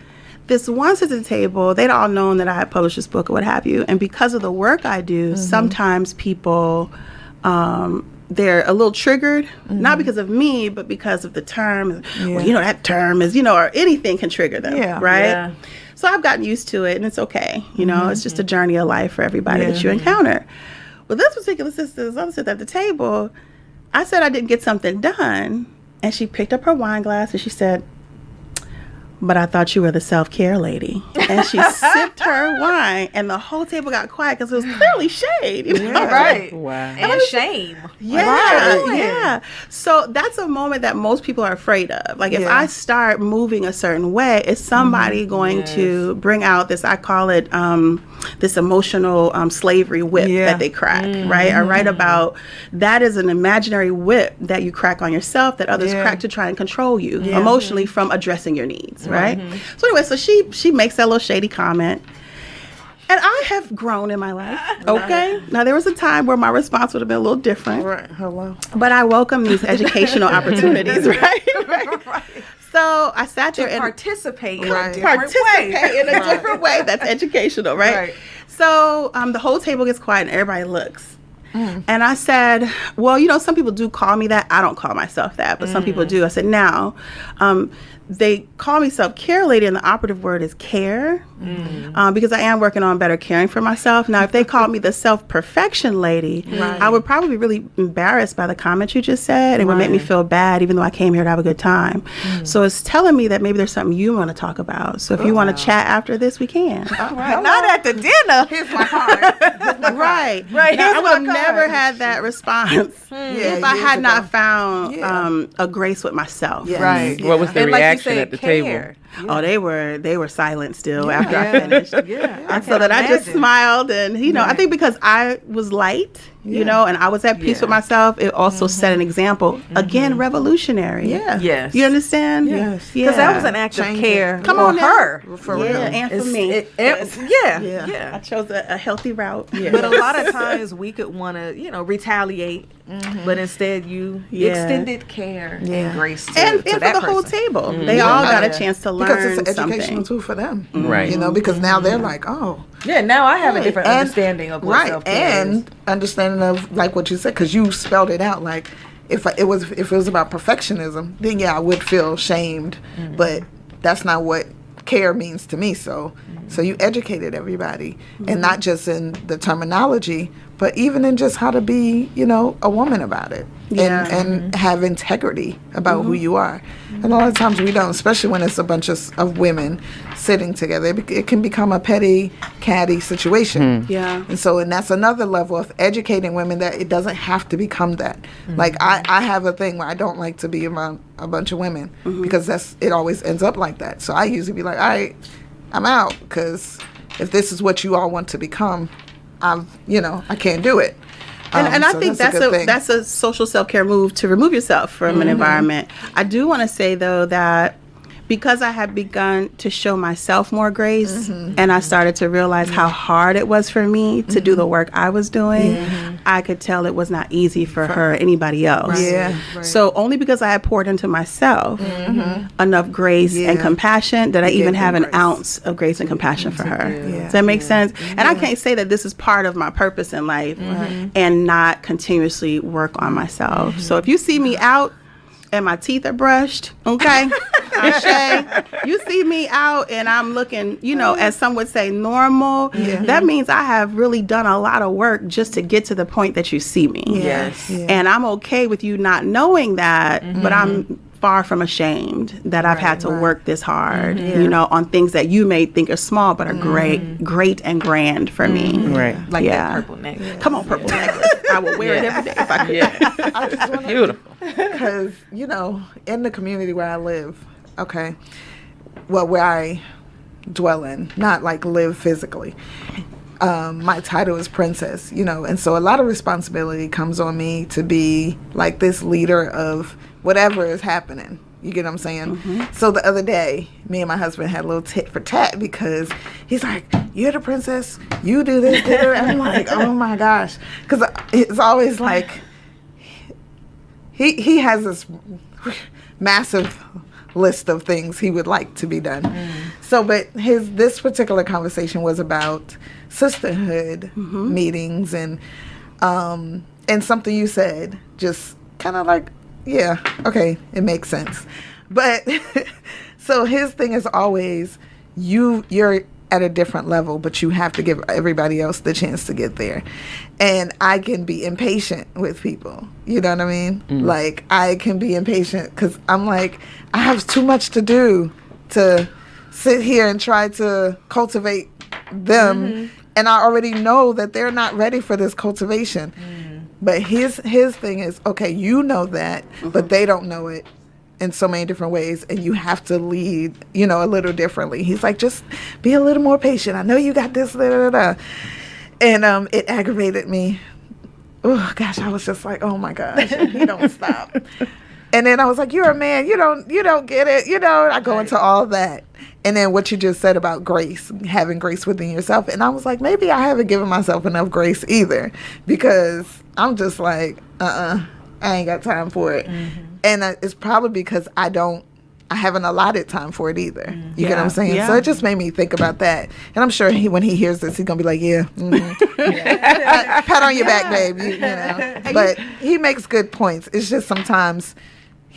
this one sits at the table, they'd all known that I had published this book or what have you. And because of the work I do, sometimes people, they're a little triggered, not because of me, but because of the term. Well, that term is, or anything can trigger them, right? Yeah. So I've gotten used to it, and it's okay. It's just a journey of life for everybody that you encounter. Well, this particular sister, I'm sitting at the table, I said I didn't get something done, and she picked up her wine glass, and she said, but I thought you were the self-care lady. And she sipped her wine, and the whole table got quiet because it was clearly shade. Right. Wow. And shame. Yeah. So that's a moment that most people are afraid of. Like, if I start moving a certain way, is somebody going to bring out this, I call it this emotional slavery whip that they crack, right? I write about that is an imaginary whip that you crack on yourself that others crack to try and control you emotionally from addressing your needs. Right. So anyway, so she makes that little shady comment, and I have grown in my life. Okay. Now there was a time where my response would have been a little different. Right. Hello. But I welcome these educational opportunities. Right. So I sat there and participate in a different way. That's educational, right? So the whole table gets quiet and everybody looks. And I said, well, some people do call me that. I don't call myself that, but some people do. I said, now, they call me self-care lady, and the operative word is care, because I am working on better caring for myself. Now, if they called me the self-perfection lady, I would probably be really embarrassed by the comment you just said. It would make me feel bad, even though I came here to have a good time. So it's telling me that maybe there's something you want to talk about. So if you want to chat after this, we can. Not at the dinner. Here's my card. Right. Right. Now, I would have never had that response if I had not found a grace with myself. Right. What was the And like you reaction said, at the care. table? Oh, they were silent still after I finished. I So that I just smiled, and I think because I was light, and I was at peace with myself, it also set an example. Again, revolutionary. Yes. You understand? Yes. Because that was an act of Change care it. for her. For real. And for me. I chose a healthy route. But a lot of times we could want to, retaliate, but instead you extended care and grace to, and to for that the whole person. table. They all got a chance to learn Because it's an educational something. tool for them. Right. Because now they're like, oh. Yeah, now I have a different And- understanding of what self-care is. And understanding of like what you said, because you spelled it out. Like if it was about perfectionism, then I would feel shamed. But that's not what care means to me. So you educated everybody, and not just in the terminology, but even in just how to be, a woman about it, and have integrity about who you are. And a lot of times we don't, especially when it's a bunch of women sitting together. It can become a petty, catty situation. And that's another level of educating women, that it doesn't have to become that. Like I have a thing where I don't like to be around a bunch of women, because it always ends up like that. So I usually be like, all right, I'm out, because if this is what you all want to become, I can't do it. And I so think that's a social self-care move to remove yourself from an environment. I do want to say, though, that because I had begun to show myself more grace, and I started to realize how hard it was for me to do the work I was doing, I could tell it was not easy for her or anybody else. So only because I had poured into myself enough grace and compassion, that I even have an ounce of grace and compassion for her. Does that make sense? And I can't say that this is part of my purpose in life and not continuously work on myself. So if you see me out and my teeth are brushed, okay? You see me out and I'm looking, as some would say, normal. That means I have really done a lot of work just to get to the point that you see me. And I'm okay with you not knowing that, but I'm far from ashamed that I've had to work this hard, on things that you may think are small, but are great and grand for me. Like that purple necklace. Come on, purple necklace. I will wear it every day if I could. I just wanna, Beautiful. Because, in the community where I live, where I dwell in, not like live physically, my title is princess, and so a lot of responsibility comes on me to be like this leader of whatever is happening. You get what I'm saying? So the other day, me and my husband had a little tit for tat, because he's like, you're the princess, you do this, do that. I'm like, oh my gosh. Because it's always like, he has this massive list of things he would like to be done. So, but this particular conversation was about sisterhood meetings, and something you said just kind of like, yeah, okay, it makes sense. But so his thing is always, you're at a different level, but you have to give everybody else the chance to get there. And I can be impatient with people. You know what I mean? Like, I can be impatient because I'm like, I have too much to do to sit here and try to cultivate them. And I already know that they're not ready for this cultivation. But his thing is, okay, you know that, but they don't know it in so many different ways, and you have to lead, a little differently. He's like, just be a little more patient. I know you got this, And it aggravated me. Oh gosh, I was just like, oh my gosh, he don't stop. And then I was like, you're a man, you don't get it, I go into all that. And then what you just said about grace, having grace within yourself. And I was like, maybe I haven't given myself enough grace either, because I'm just like, I ain't got time for it. And it's probably because I haven't allotted time for it either. You get what I'm saying? So it just made me think about that. And I'm sure when he hears this, he's going to be like, pat on your back, babe. But he makes good points. It's just sometimes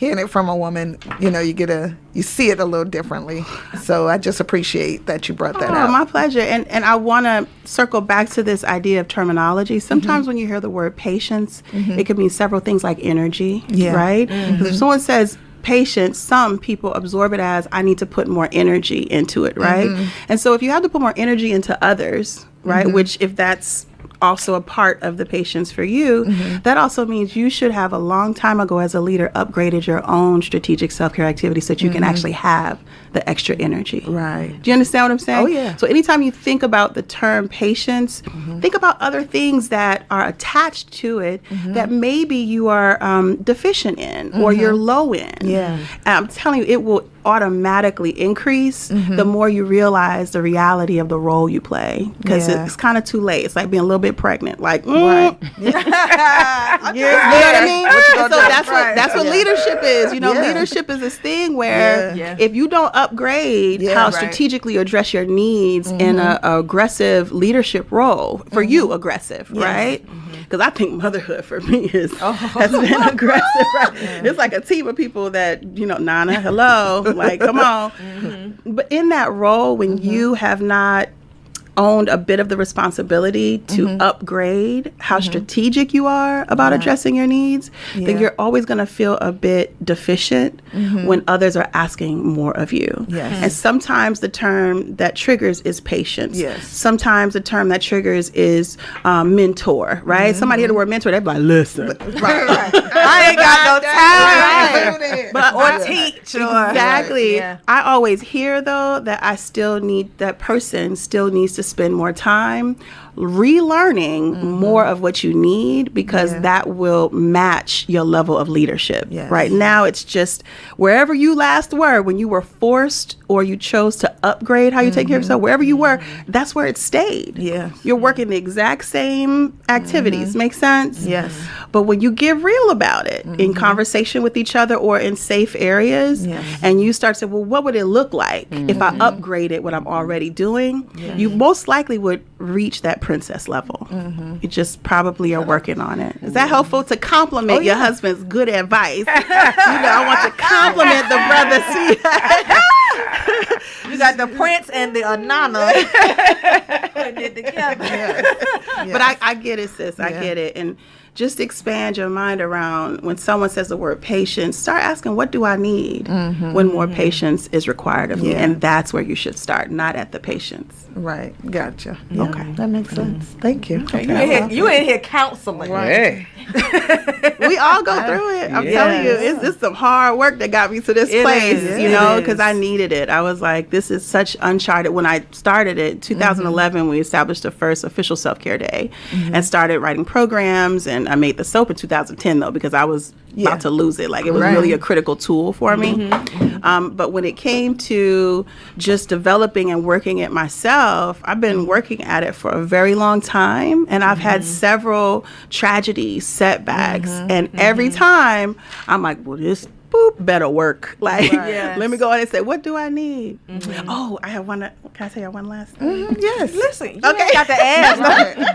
hearing it from a woman, you see it a little differently. So I just appreciate that you brought that out. My pleasure. And I want to circle back to this idea of terminology. Sometimes when you hear the word patience, it can mean several things like energy, right? Because if someone says patience, some people absorb it as I need to put more energy into it, right? And so if you have to put more energy into others, right, which if that's also a part of the patience for you, that also means you should have a long time ago as a leader upgraded your own strategic self-care activities so that you can actually have the extra energy. Right. Do you understand what I'm saying? Oh, yeah. So anytime you think about the term patience, think about other things that are attached to it that maybe you are deficient in or you're low in. Yeah. I'm telling you, it will automatically increase the more you realize the reality of the role you play, because it's kind of too late. It's like being a little bit pregnant, like Right. you know what I mean? And so that's what leadership is. Leadership is this thing where if you don't upgrade how strategically you address your needs in a aggressive leadership role, for you aggressive, right? Because I think motherhood for me has been aggressive, right? It's like a team of people that, Nana, hello, like, come on. But in that role, when you have not owned a bit of the responsibility to upgrade how strategic you are about addressing your needs, then you're always going to feel a bit deficient when others are asking more of you. Yes. And sometimes the term that triggers is patience. Yes. Sometimes the term that triggers is mentor, right? Somebody hear the word mentor, they be like, listen. I ain't got no time. Or teach. Exactly. I always hear, though, that that person still needs to spend more time relearning more of what you need, because that will match your level of leadership. Right now, it's just wherever you last were when you were forced or you chose to upgrade how you take care of yourself, wherever you were, that's where it stayed. You're working the exact same activities. Make sense? Yes. But when you get real about it in conversation with each other or in safe areas, and you start to say, well, what would it look like if I upgraded what I'm already doing? You most likely would reach that princess level. You just probably are working on it. Is that helpful to compliment your husband's good advice? I want to compliment the brother. You got the prince and the Anana putting it together. But I get it, sis. I get it. And just expand your mind around when someone says the word patience, start asking, what do I need when more patience is required of me? And that's where you should start, not at the patience. Right. Gotcha. Okay. That makes sense. Thank you. You in here counseling. Right. We all go through it. I'm telling you, it's just some hard work that got me to this place, because I needed it. I was like, this is such uncharted. When I started it, 2011, we established the first official self-care day and started writing programs. And I made the soap in 2010, though, because I was about to lose it. Like, it was really a critical tool for me. But when it came to just developing and working it myself, I've been working at it for a very long time. And I've had several tragedies, setbacks. And every time I'm like, well, this better work. Like, let me go in and say, what do I need? Oh, I have one. Can I tell you one last thing? Yes. Listen, you ain't got to ask.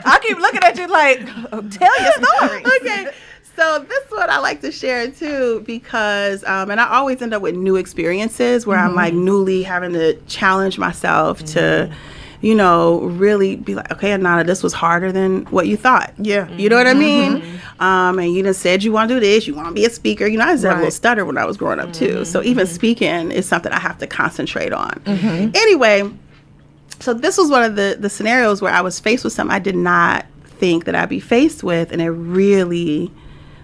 I keep looking at you like, tell your story. Okay. So this is what I like to share too, because, and I always end up with new experiences where I'm like newly having to challenge myself to, really be like, okay, Anana, this was harder than what you thought. Yeah. You know what I mean? And you done said you want to do this, you want to be a speaker. I just had a little stutter when I was growing up too. So even speaking is something I have to concentrate on. Anyway, so this was one of the scenarios where I was faced with something I did not think that I'd be faced with, and it really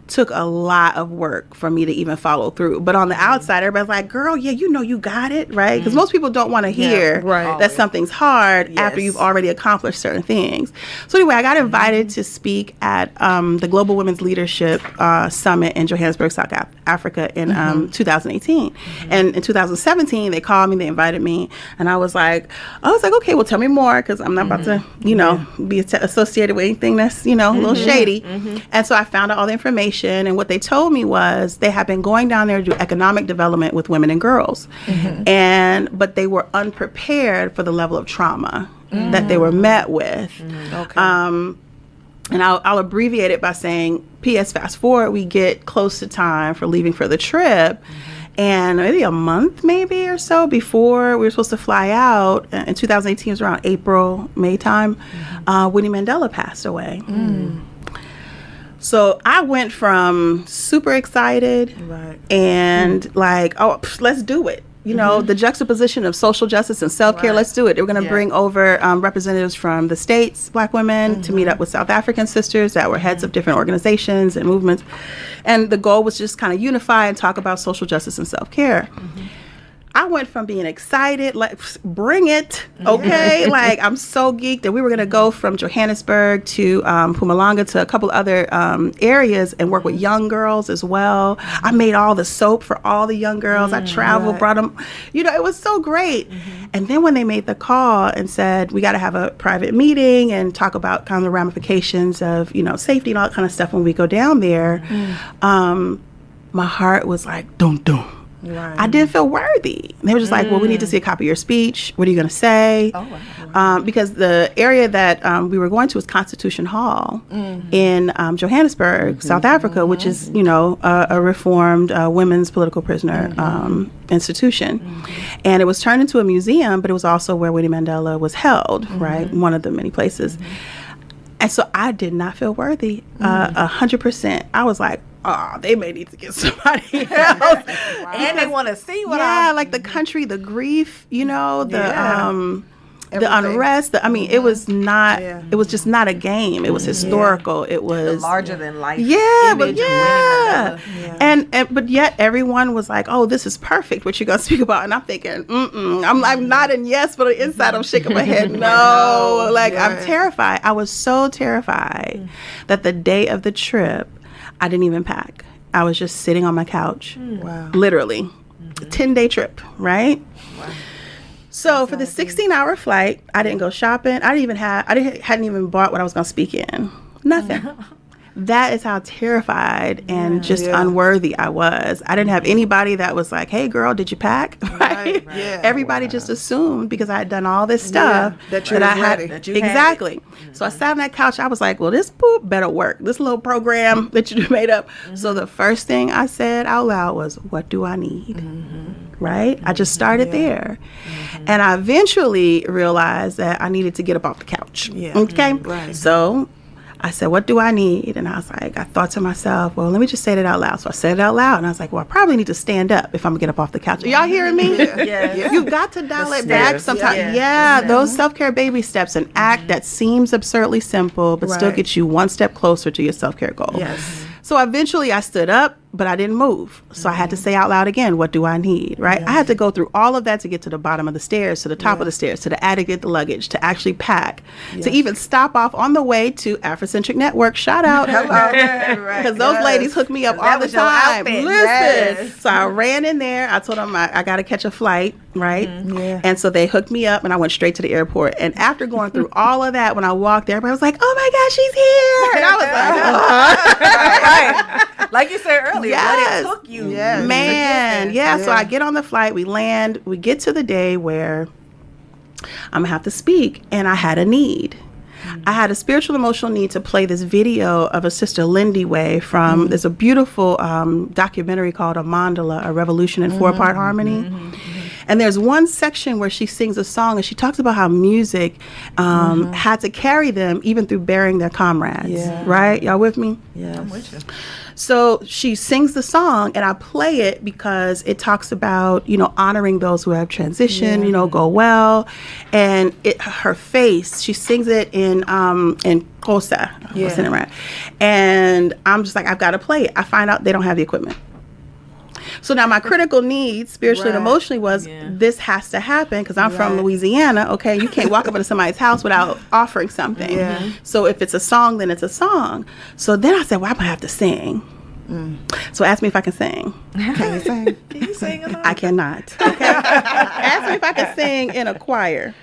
took a lot of work for me to even follow through. But on the outside, everybody's like, girl, you got it, right? Because most people don't want to hear that something's hard after you've already accomplished certain things. So anyway, I got invited to speak at the Global Women's Leadership Summit in Johannesburg, South Africa in 2018. And in 2017, they called me, they invited me, and I was like, okay, well, tell me more, because I'm not about to, be associated with anything that's, a little shady. And so I found out all the information. And what they told me was they had been going down there to do economic development with women and girls. But they were unprepared for the level of trauma that they were met with. And I'll abbreviate it by saying, P.S. fast forward, we get close to time for leaving for the trip. And maybe a month maybe or so before we were supposed to fly out, in 2018, it was around April, May time, Winnie Mandela passed away. So I went from super excited and like, oh, let's do it. You know, the juxtaposition of social justice and self-care, let's do it. We're going to bring over representatives from the States, Black women, to meet up with South African sisters that were heads of different organizations and movements. And the goal was just kind of unify and talk about social justice and self-care. I went from being excited, like, bring it, okay? Like, I'm so geeked that we were going to go from Johannesburg to Mpumalanga to a couple other areas and work with young girls as well. I made all the soap for all the young girls. I traveled, brought them, you know, it was so great. And then when they made the call and said, we got to have a private meeting and talk about kind of the ramifications of, you know, safety and all that kind of stuff when we go down there, my heart was like, dum-dum. I didn't feel worthy. They were just like, well, we need to see a copy of your speech. What are you going to say? Because the area that we were going to was Constitution Hall in Johannesburg, South Africa, which is, you know, a reformed women's political prisoner institution. And it was turned into a museum, but it was also where Winnie Mandela was held, right? One of the many places. And so I did not feel worthy, 100%. I was like, oh, they may need to get somebody else. And they want to see what like the country, the grief, you know, the unrest. I mean, it was not, it was just not a game. It was historical. It was larger than life. But yet everyone was like, oh, this is perfect, what you're going to speak about. And I'm thinking, I'm nodding yes, but inside I'm shaking my head. No, I'm terrified. I was so terrified that the day of the trip, I didn't even pack. I was just sitting on my couch. Literally. 10-day trip, right? So for the 16-hour flight, I didn't go shopping. Hadn't even bought what I was going to speak in. Nothing. That is how terrified and just unworthy I was. I didn't have anybody that was like, hey, girl, did you pack? Right? Everybody just assumed because I had done all this stuff that I had. Exactly. So I sat on that couch. I was like, well, this poop better work. This little program that you made up. So the first thing I said out loud was, what do I need? Right? I just started there. And I eventually realized that I needed to get up off the couch. Okay? So I said, what do I need? And I was like, I thought to myself, well, let me just say that out loud. So I said it out loud. And I was like, well, I probably need to stand up if I'm going to get up off the couch. Are y'all hearing me? You've got to dial it back sometimes. Those self-care baby steps, an act that seems absurdly simple, but still gets you one step closer to your self-care goal. So eventually I stood up, but I didn't move. So I had to say out loud again, what do I need, right? I had to go through all of that to get to the bottom of the stairs, to the top of the stairs, to the attic, get the luggage, to actually pack, to even stop off on the way to Afrocentric Network. Shout out. Because those ladies hook me up all the time. Listen. So I ran in there. I told them I got to catch a flight, right? And so they hooked me up and I went straight to the airport. And after going through all of that, when I walked there, everybody was like, oh my God, she's here. And I was like, like you said earlier, what it took you. Man. So I get on the flight, we land, we get to the day where I'm going to have to speak, and I had a need. I had a spiritual emotional need to play this video of a sister Lindy Way from, there's a beautiful documentary called A Mandala, A Revolution in Four-Part Harmony. And there's one section where she sings a song and she talks about how music had to carry them even through burying their comrades. Right? Y'all with me? I'm with you. So she sings the song and I play it because it talks about, you know, honoring those who have transitioned, you know, go well. And her face, she sings it in Xhosa. Right. And I'm just like, I've got to play it. I find out they don't have the equipment. So now my critical needs, spiritually and emotionally, was this has to happen because I'm from Louisiana. Okay, you can't walk up into somebody's house without offering something. So if it's a song, then it's a song. So then I said, well, I'm going to have to sing. So ask me if I can sing. Can you sing? Can you sing along? I cannot. Okay. Ask me if I can sing in a choir.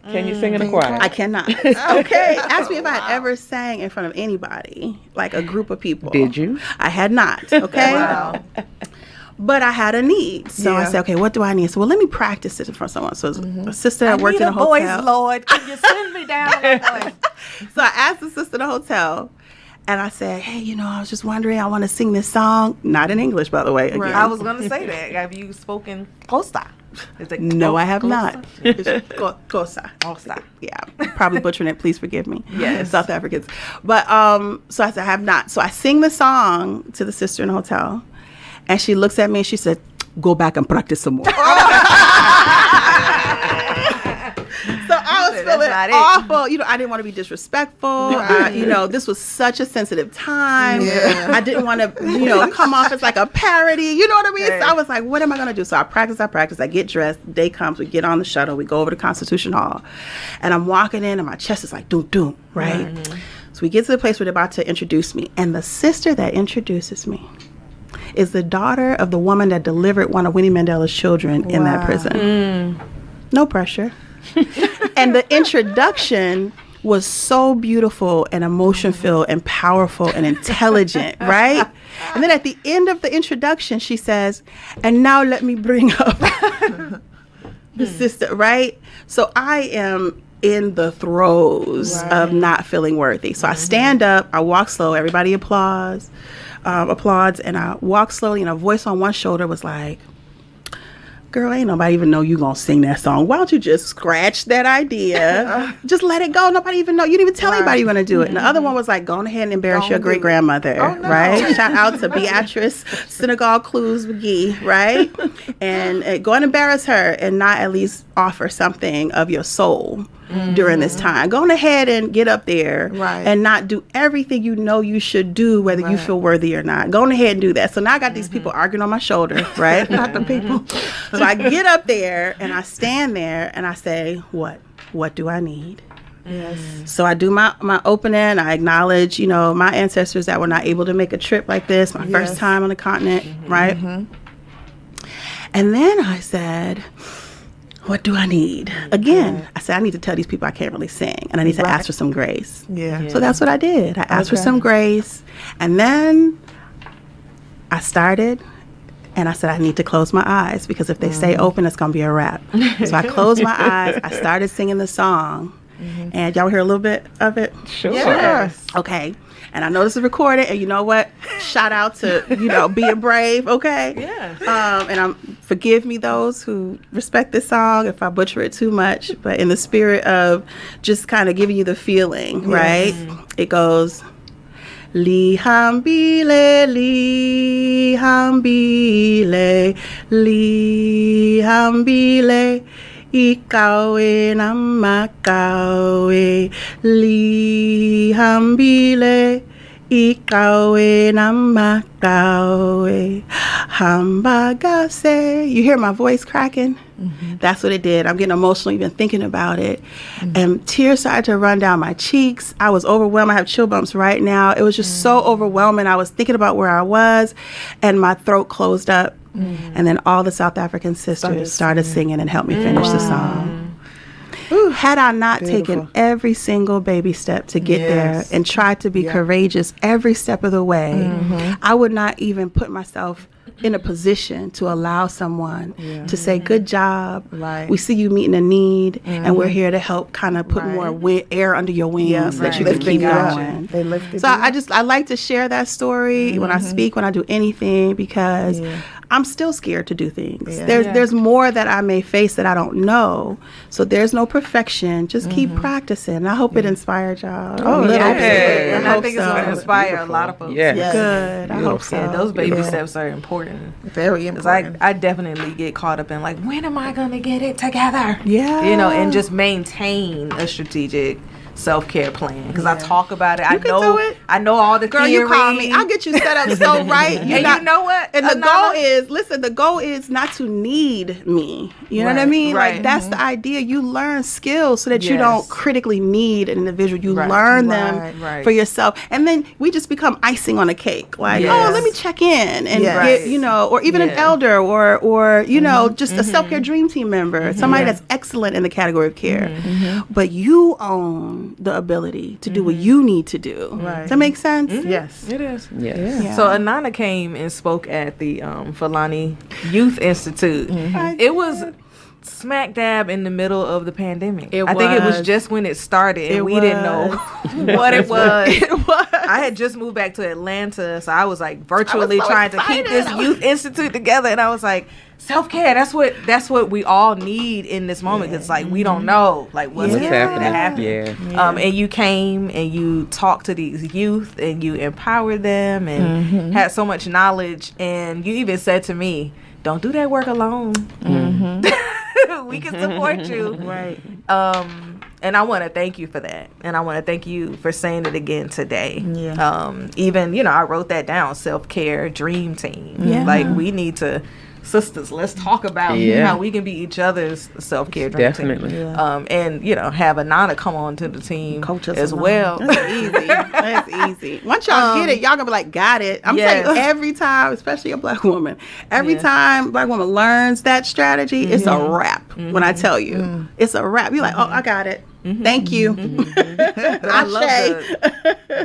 Can you sing in a choir? I cannot. Okay. Ask me if I had ever sang in front of anybody, like a group of people. Did you? I had not. Okay. But I had a need. So I said, okay, what do I need? So, well, let me practice it in front of someone. So a sister that worked in a hotel. Voice, Lord. Can you send me down a voice? So I asked the sister in the hotel. And I said, hey, you know, I was just wondering, I want to sing this song. Not in English, by the way. Again. Right. I was going to say that. Have you spoken Costa? No, I have not. Cosa. Costa. Yeah, probably butchering it. Please forgive me. Yes. South Africans. But so I said, I have not. So I sing the song to the sister in the hotel. And she looks at me and she said, go back and practice some more. So I was feeling awful. You know, I didn't want to be disrespectful. You know, this was such a sensitive time. Yeah. I didn't want to, you know, come off as like a parody. You know what I mean? Right. So I was like, what am I going to do? So I practice. I get dressed. Day comes. We get on the shuttle. We go over to Constitution Hall. And I'm walking in and my chest is like, doom, doom, right? Mm-hmm. So we get to the place where they're about to introduce me. And the sister that introduces me is the daughter of the woman that delivered one of Winnie Mandela's children in that prison. No pressure. And the introduction was so beautiful and emotion-filled and powerful and intelligent, right? And then at the end of the introduction, she says, and now let me bring up the sister, right? So I am in the throes of not feeling worthy. So I stand up, I walk slow, everybody applauds, and I walk slowly, and a voice on one shoulder was like, girl, ain't nobody even know you gonna sing that song. Why don't you just scratch that idea? Just let it go. Nobody even know. You didn't even tell anybody you're gonna do it. And the other one was like, go on ahead and embarrass your great grandmother, right? Shout out to Beatrice Senegal Clues McGee, right? And go and embarrass her and not at least offer something of your soul during this time. Go on ahead and get up there and not do everything you know you should do, whether you feel worthy or not. Go on ahead and do that. So now I got these people arguing on my shoulder, right? Not the people. So I get up there and I stand there and I say, what do I need? Yes. So I do my opening. I acknowledge, you know, my ancestors that were not able to make a trip like this, my first time on the continent, right? And then I said, what do I need? Again, I said, I need to tell these people I can't really sing, and I need to ask for some grace. So that's what I did. I asked for some grace, and then I started, and I said, I need to close my eyes, because if they stay open, it's going to be a wrap. So I closed my eyes. I started singing the song, and y'all hear a little bit of it? Sure. Yes. Okay. And I know this is recorded, and you know what? Shout out to, you know, being brave, okay? Yeah. And forgive me those who respect this song if I butcher it too much, but in the spirit of just kind of giving you the feeling, right? It goes, Lihambile, lihambile, lihambile. Ikawe na makawe lihambile, ikawe na makawe hambagase. You hear my voice cracking? That's what it did. I'm getting emotional even thinking about it. And tears started to run down my cheeks. I was overwhelmed. I have chill bumps right now. It was just so overwhelming. I was thinking about where I was, and my throat closed up. And then all the South African sisters started singing and helped me finish the song. Had I not taken every single baby step to get there and tried to be courageous every step of the way, I would not even put myself in a position to allow someone to say, good job. We see you meeting a need, and we're here to help kind of put more air under your wings so that you can keep going. So I like to share that story when I speak, when I do anything, because I'm still scared to do things. There's more that I may face that I don't know. So there's no perfection. Just keep practicing. And I hope it inspired y'all. Oh, yeah. And I think it's going to inspire a lot of folks. Good. I hope so. Yeah, those baby steps are important. Very important. I definitely get caught up in like, when am I going to get it together? Yeah. You know, and just maintain a strategic self-care plan, because I talk about it. I know all the girl, theory. You call me. I'll get you set up so right. And you know what? And the goal is not to need me. You know what I mean? Like, that's the idea. You learn skills so that you don't critically need an individual. You learn them for yourself. And then we just become icing on a cake. Like, oh, let me check in and get, you know, or even an elder or you know, just a self-care dream team member, somebody that's excellent in the category of care. But you own given the ability to do what you need to do. Right. Does that make sense? Yes. It is. Yes. Yeah. So Anana came and spoke at the Fulani Youth Institute. It was smack dab in the middle of the pandemic. I think it was just when it started, and we didn't know what it was. I had just moved back to Atlanta, so I was like virtually trying to keep this youth institute together, and I was like, self-care, that's what we all need in this moment, because like we don't know like what's happening. And you came and you talked to these youth and you empowered them and had so much knowledge, and you even said to me, don't do that work alone. We can support you. Right. And I want to thank you for that. And I want to thank you for saying it again today. Yeah. Even, I wrote that down, self-care dream team. Yeah. Like, we need to, sisters, let's talk about how we can be each other's self-care dream Definitely. team. And, have Anana come on to the team Coach us as along. well. That's easy. That's easy. Once y'all get it, y'all gonna be like, got it. I'm saying every time, especially a black woman, every time a black woman learns that strategy, it's a wrap. When I tell you, it's a wrap. You're like, oh, I got it. Thank you. I love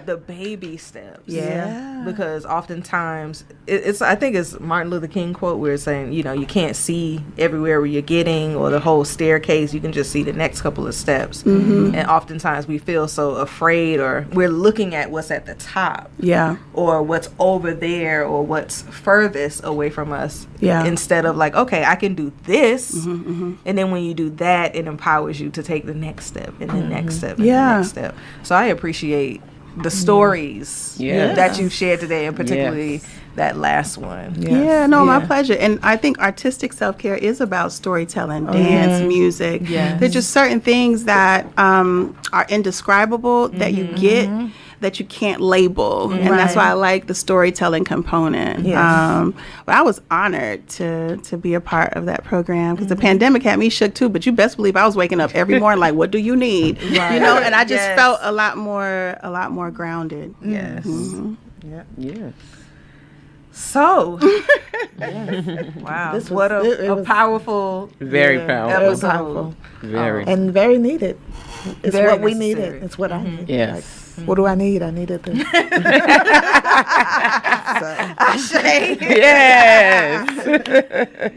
the baby steps. Yeah. Because oftentimes, I think it's Martin Luther King quote where it's saying, you can't see everywhere where you're getting or the whole staircase. You can just see the next couple of steps. And oftentimes we feel so afraid, or we're looking at what's at the top. Yeah. Or what's over there, or what's furthest away from us. Yeah. Instead of like, okay, I can do this. And then when you do that, it empowers you to take the next step. And the next step, and the next step. So I appreciate the stories that you've shared today, and particularly that last one. My pleasure. And I think artistic self-care is about storytelling, dance, music. There's just certain things that are indescribable that you get that you can't label. And that's why I like the storytelling component. But I was honored to be a part of that program, because the pandemic had me shook too, but you best believe I was waking up every morning like, what do you need? And I just felt a lot more grounded. So, wow, This was, what a was powerful, Very powerful. It was powerful. Very. And very needed. It's Very what we necessary. needed. It's what I need. Yes. Like, what do I need? I needed this. Yes.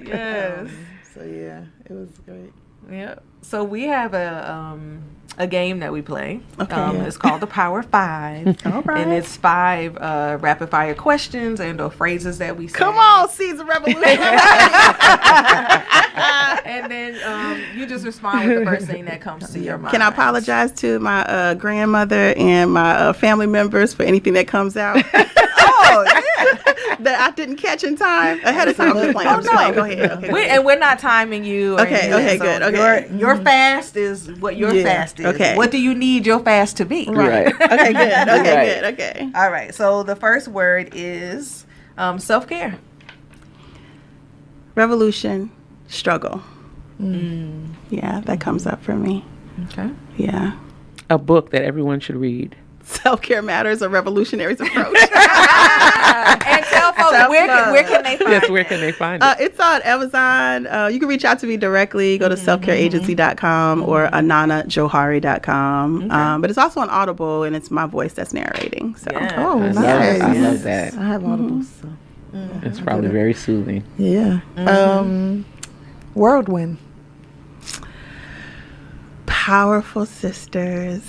Yes. So yeah, it was great. Yeah. So we have a game that we play. Okay. It's called the Power Five. All right. And it's 5 rapid fire questions or phrases that we say. Come on, Caesar Revolution. And then you just respond with the first thing that comes to your mind. Can I apologize to my grandmother and my family members for anything that comes out? That I didn't catch in time ahead of time. I'm just playing. Go ahead. Okay, And we're not timing you. Okay, good. Okay. Your fast is what your fast is. Okay. What do you need your fast to be? Right. Okay, good. Okay, good. Okay. All right. So the first word is self-care. Revolution, struggle. Yeah, that comes up for me. Okay. Yeah. A book that everyone should read. Self-care Matters, a revolutionary's approach. And tell folks where can they find Yes, where can they find it? It's on Amazon. You can reach out to me directly. Go to selfcareagency.com or ananajohari.com. But it's also on Audible, and it's my voice that's narrating. So Yeah. Oh, I nice. love that. I have Audible. So. It's probably very soothing. Yeah. Whirlwind. Powerful sisters.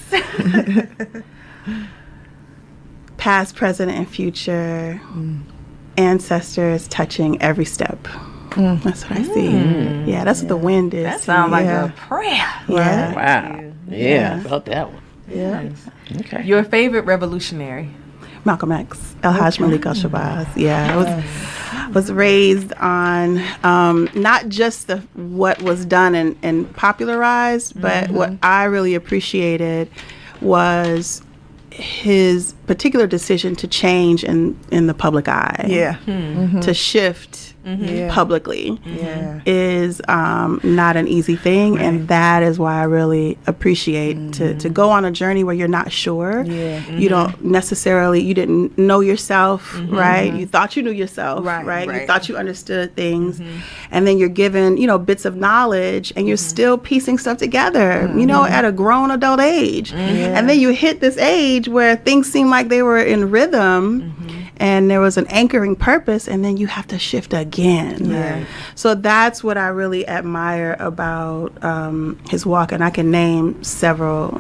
Past, present, and future. Ancestors touching every step. That's what I see. Yeah, that's what the wind is. That sounds like Yeah. a prayer. Yeah. Wow. Yeah, about that one. Yeah. Okay. Your favorite revolutionary? Malcolm X, El-Hajj Malik al-Shabazz. Yeah, I was raised on not just what was done and popularized, but what I really appreciated was his particular decision to change in the public eye. Yeah. To shift publicly Yeah. is not an easy thing. And that is why I really appreciate to go on a journey where you're not sure. Yeah. You don't necessarily, you didn't know yourself, right? You thought you knew yourself, right? You thought you understood things. And then you're given, bits of knowledge, and you're still piecing stuff together, at a grown adult age. And then you hit this age where things seem like they were in rhythm. And there was an anchoring purpose, and then you have to shift again. Yeah. So that's what I really admire about his walk, and I can name several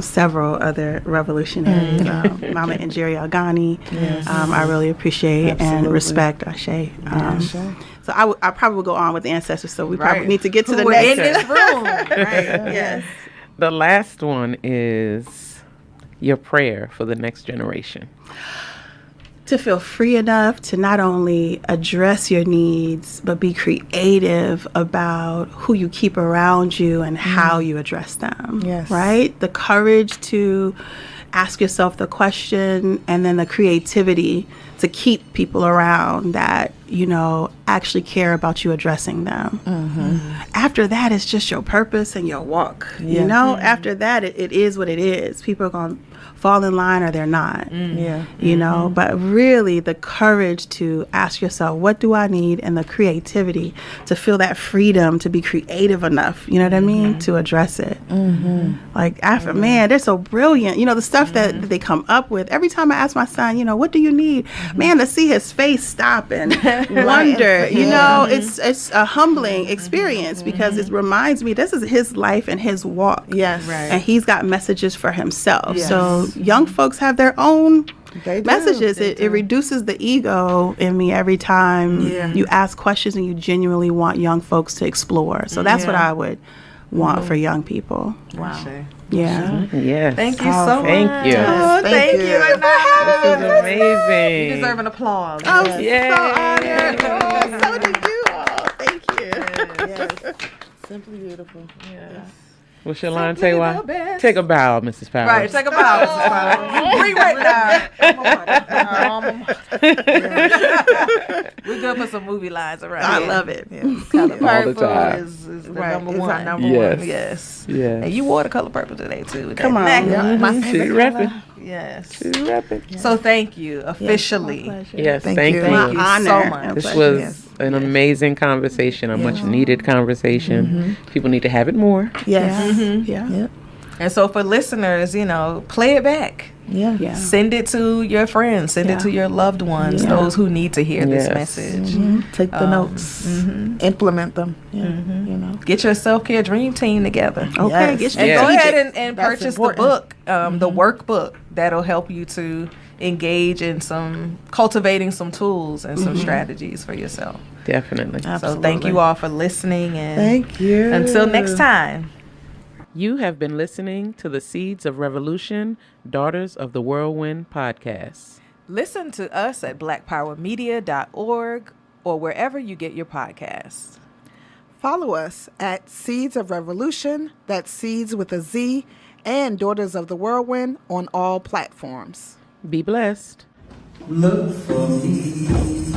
other revolutionaries. Mama Njeri Agani, I really appreciate and respect. Ashe. So I probably will go on with the ancestors. So we probably need to get to the next. In this room, Yes. The last one is your prayer for the next generation. To feel free enough to not only address your needs, but be creative about who you keep around you and how you address them. Yes. Right? The courage to ask yourself the question, and then the creativity to keep people around that, actually care about you addressing them. After that, it's just your purpose and your walk. After that, it is what it is. People are going to fall in line or they're not. But really the courage to ask yourself, what do I need? And the creativity to feel that freedom to be creative enough, what I mean, to address it. Like, after, man, they're so brilliant. The stuff that they come up with. Every time I ask my son, what do you need? Man, to see his face stop and wonder, it's a humbling experience because it reminds me this is his life and his walk. Yes. And he's got messages for himself. Yes. So young folks have their own They do. messages. It reduces the ego in me every time you ask questions and you genuinely want young folks to explore. So that's what I would want for young people. Wow. Yeah. Yes. Thank you so much. Thank you. Oh, thank you. This is amazing. You deserve an applause. I'm Yay. so honored. Oh, so do you all. Thank you. Yes. Simply beautiful. Yes. Well, Shalante, take a bow, Mrs. Powers. Right, take a bow, Mrs. Powers. Bring We're good for some movie lines around I here. love it. Color All the Purple time. is the Right, number is one. our number Yes. one. Yes. Yes. And you wore the color purple today, too. Come on. Yeah, my She favorite color. repping. Yes. She repping. So thank you, officially. Yes, Thank thank you. you. Thank you Honor so and much. This pleasure. was an amazing conversation, a much needed conversation. People need to have it more. Yes. Yeah. And so for listeners, play it back. Yeah. Yeah. Send it to your friends. Send it to your loved ones, those who need to hear this Yes. message. Take the notes. Implement them. Yeah. Get your self-care dream team together. Okay. Yes. Get And your go strategic. ahead and That's purchase important. the book, the workbook that'll help you to engage in cultivating some tools and some strategies for yourself. Definitely. So thank you all for listening, and Thank you. until next time. You have been listening to the Seeds of Revolution, Daughters of the Whirlwind podcast. Listen to us at blackpowermedia.org or wherever you get your podcasts. Follow us at Seeds of Revolution, that's Seeds with a Z, and Daughters of the Whirlwind on all platforms. Be blessed. Look for me.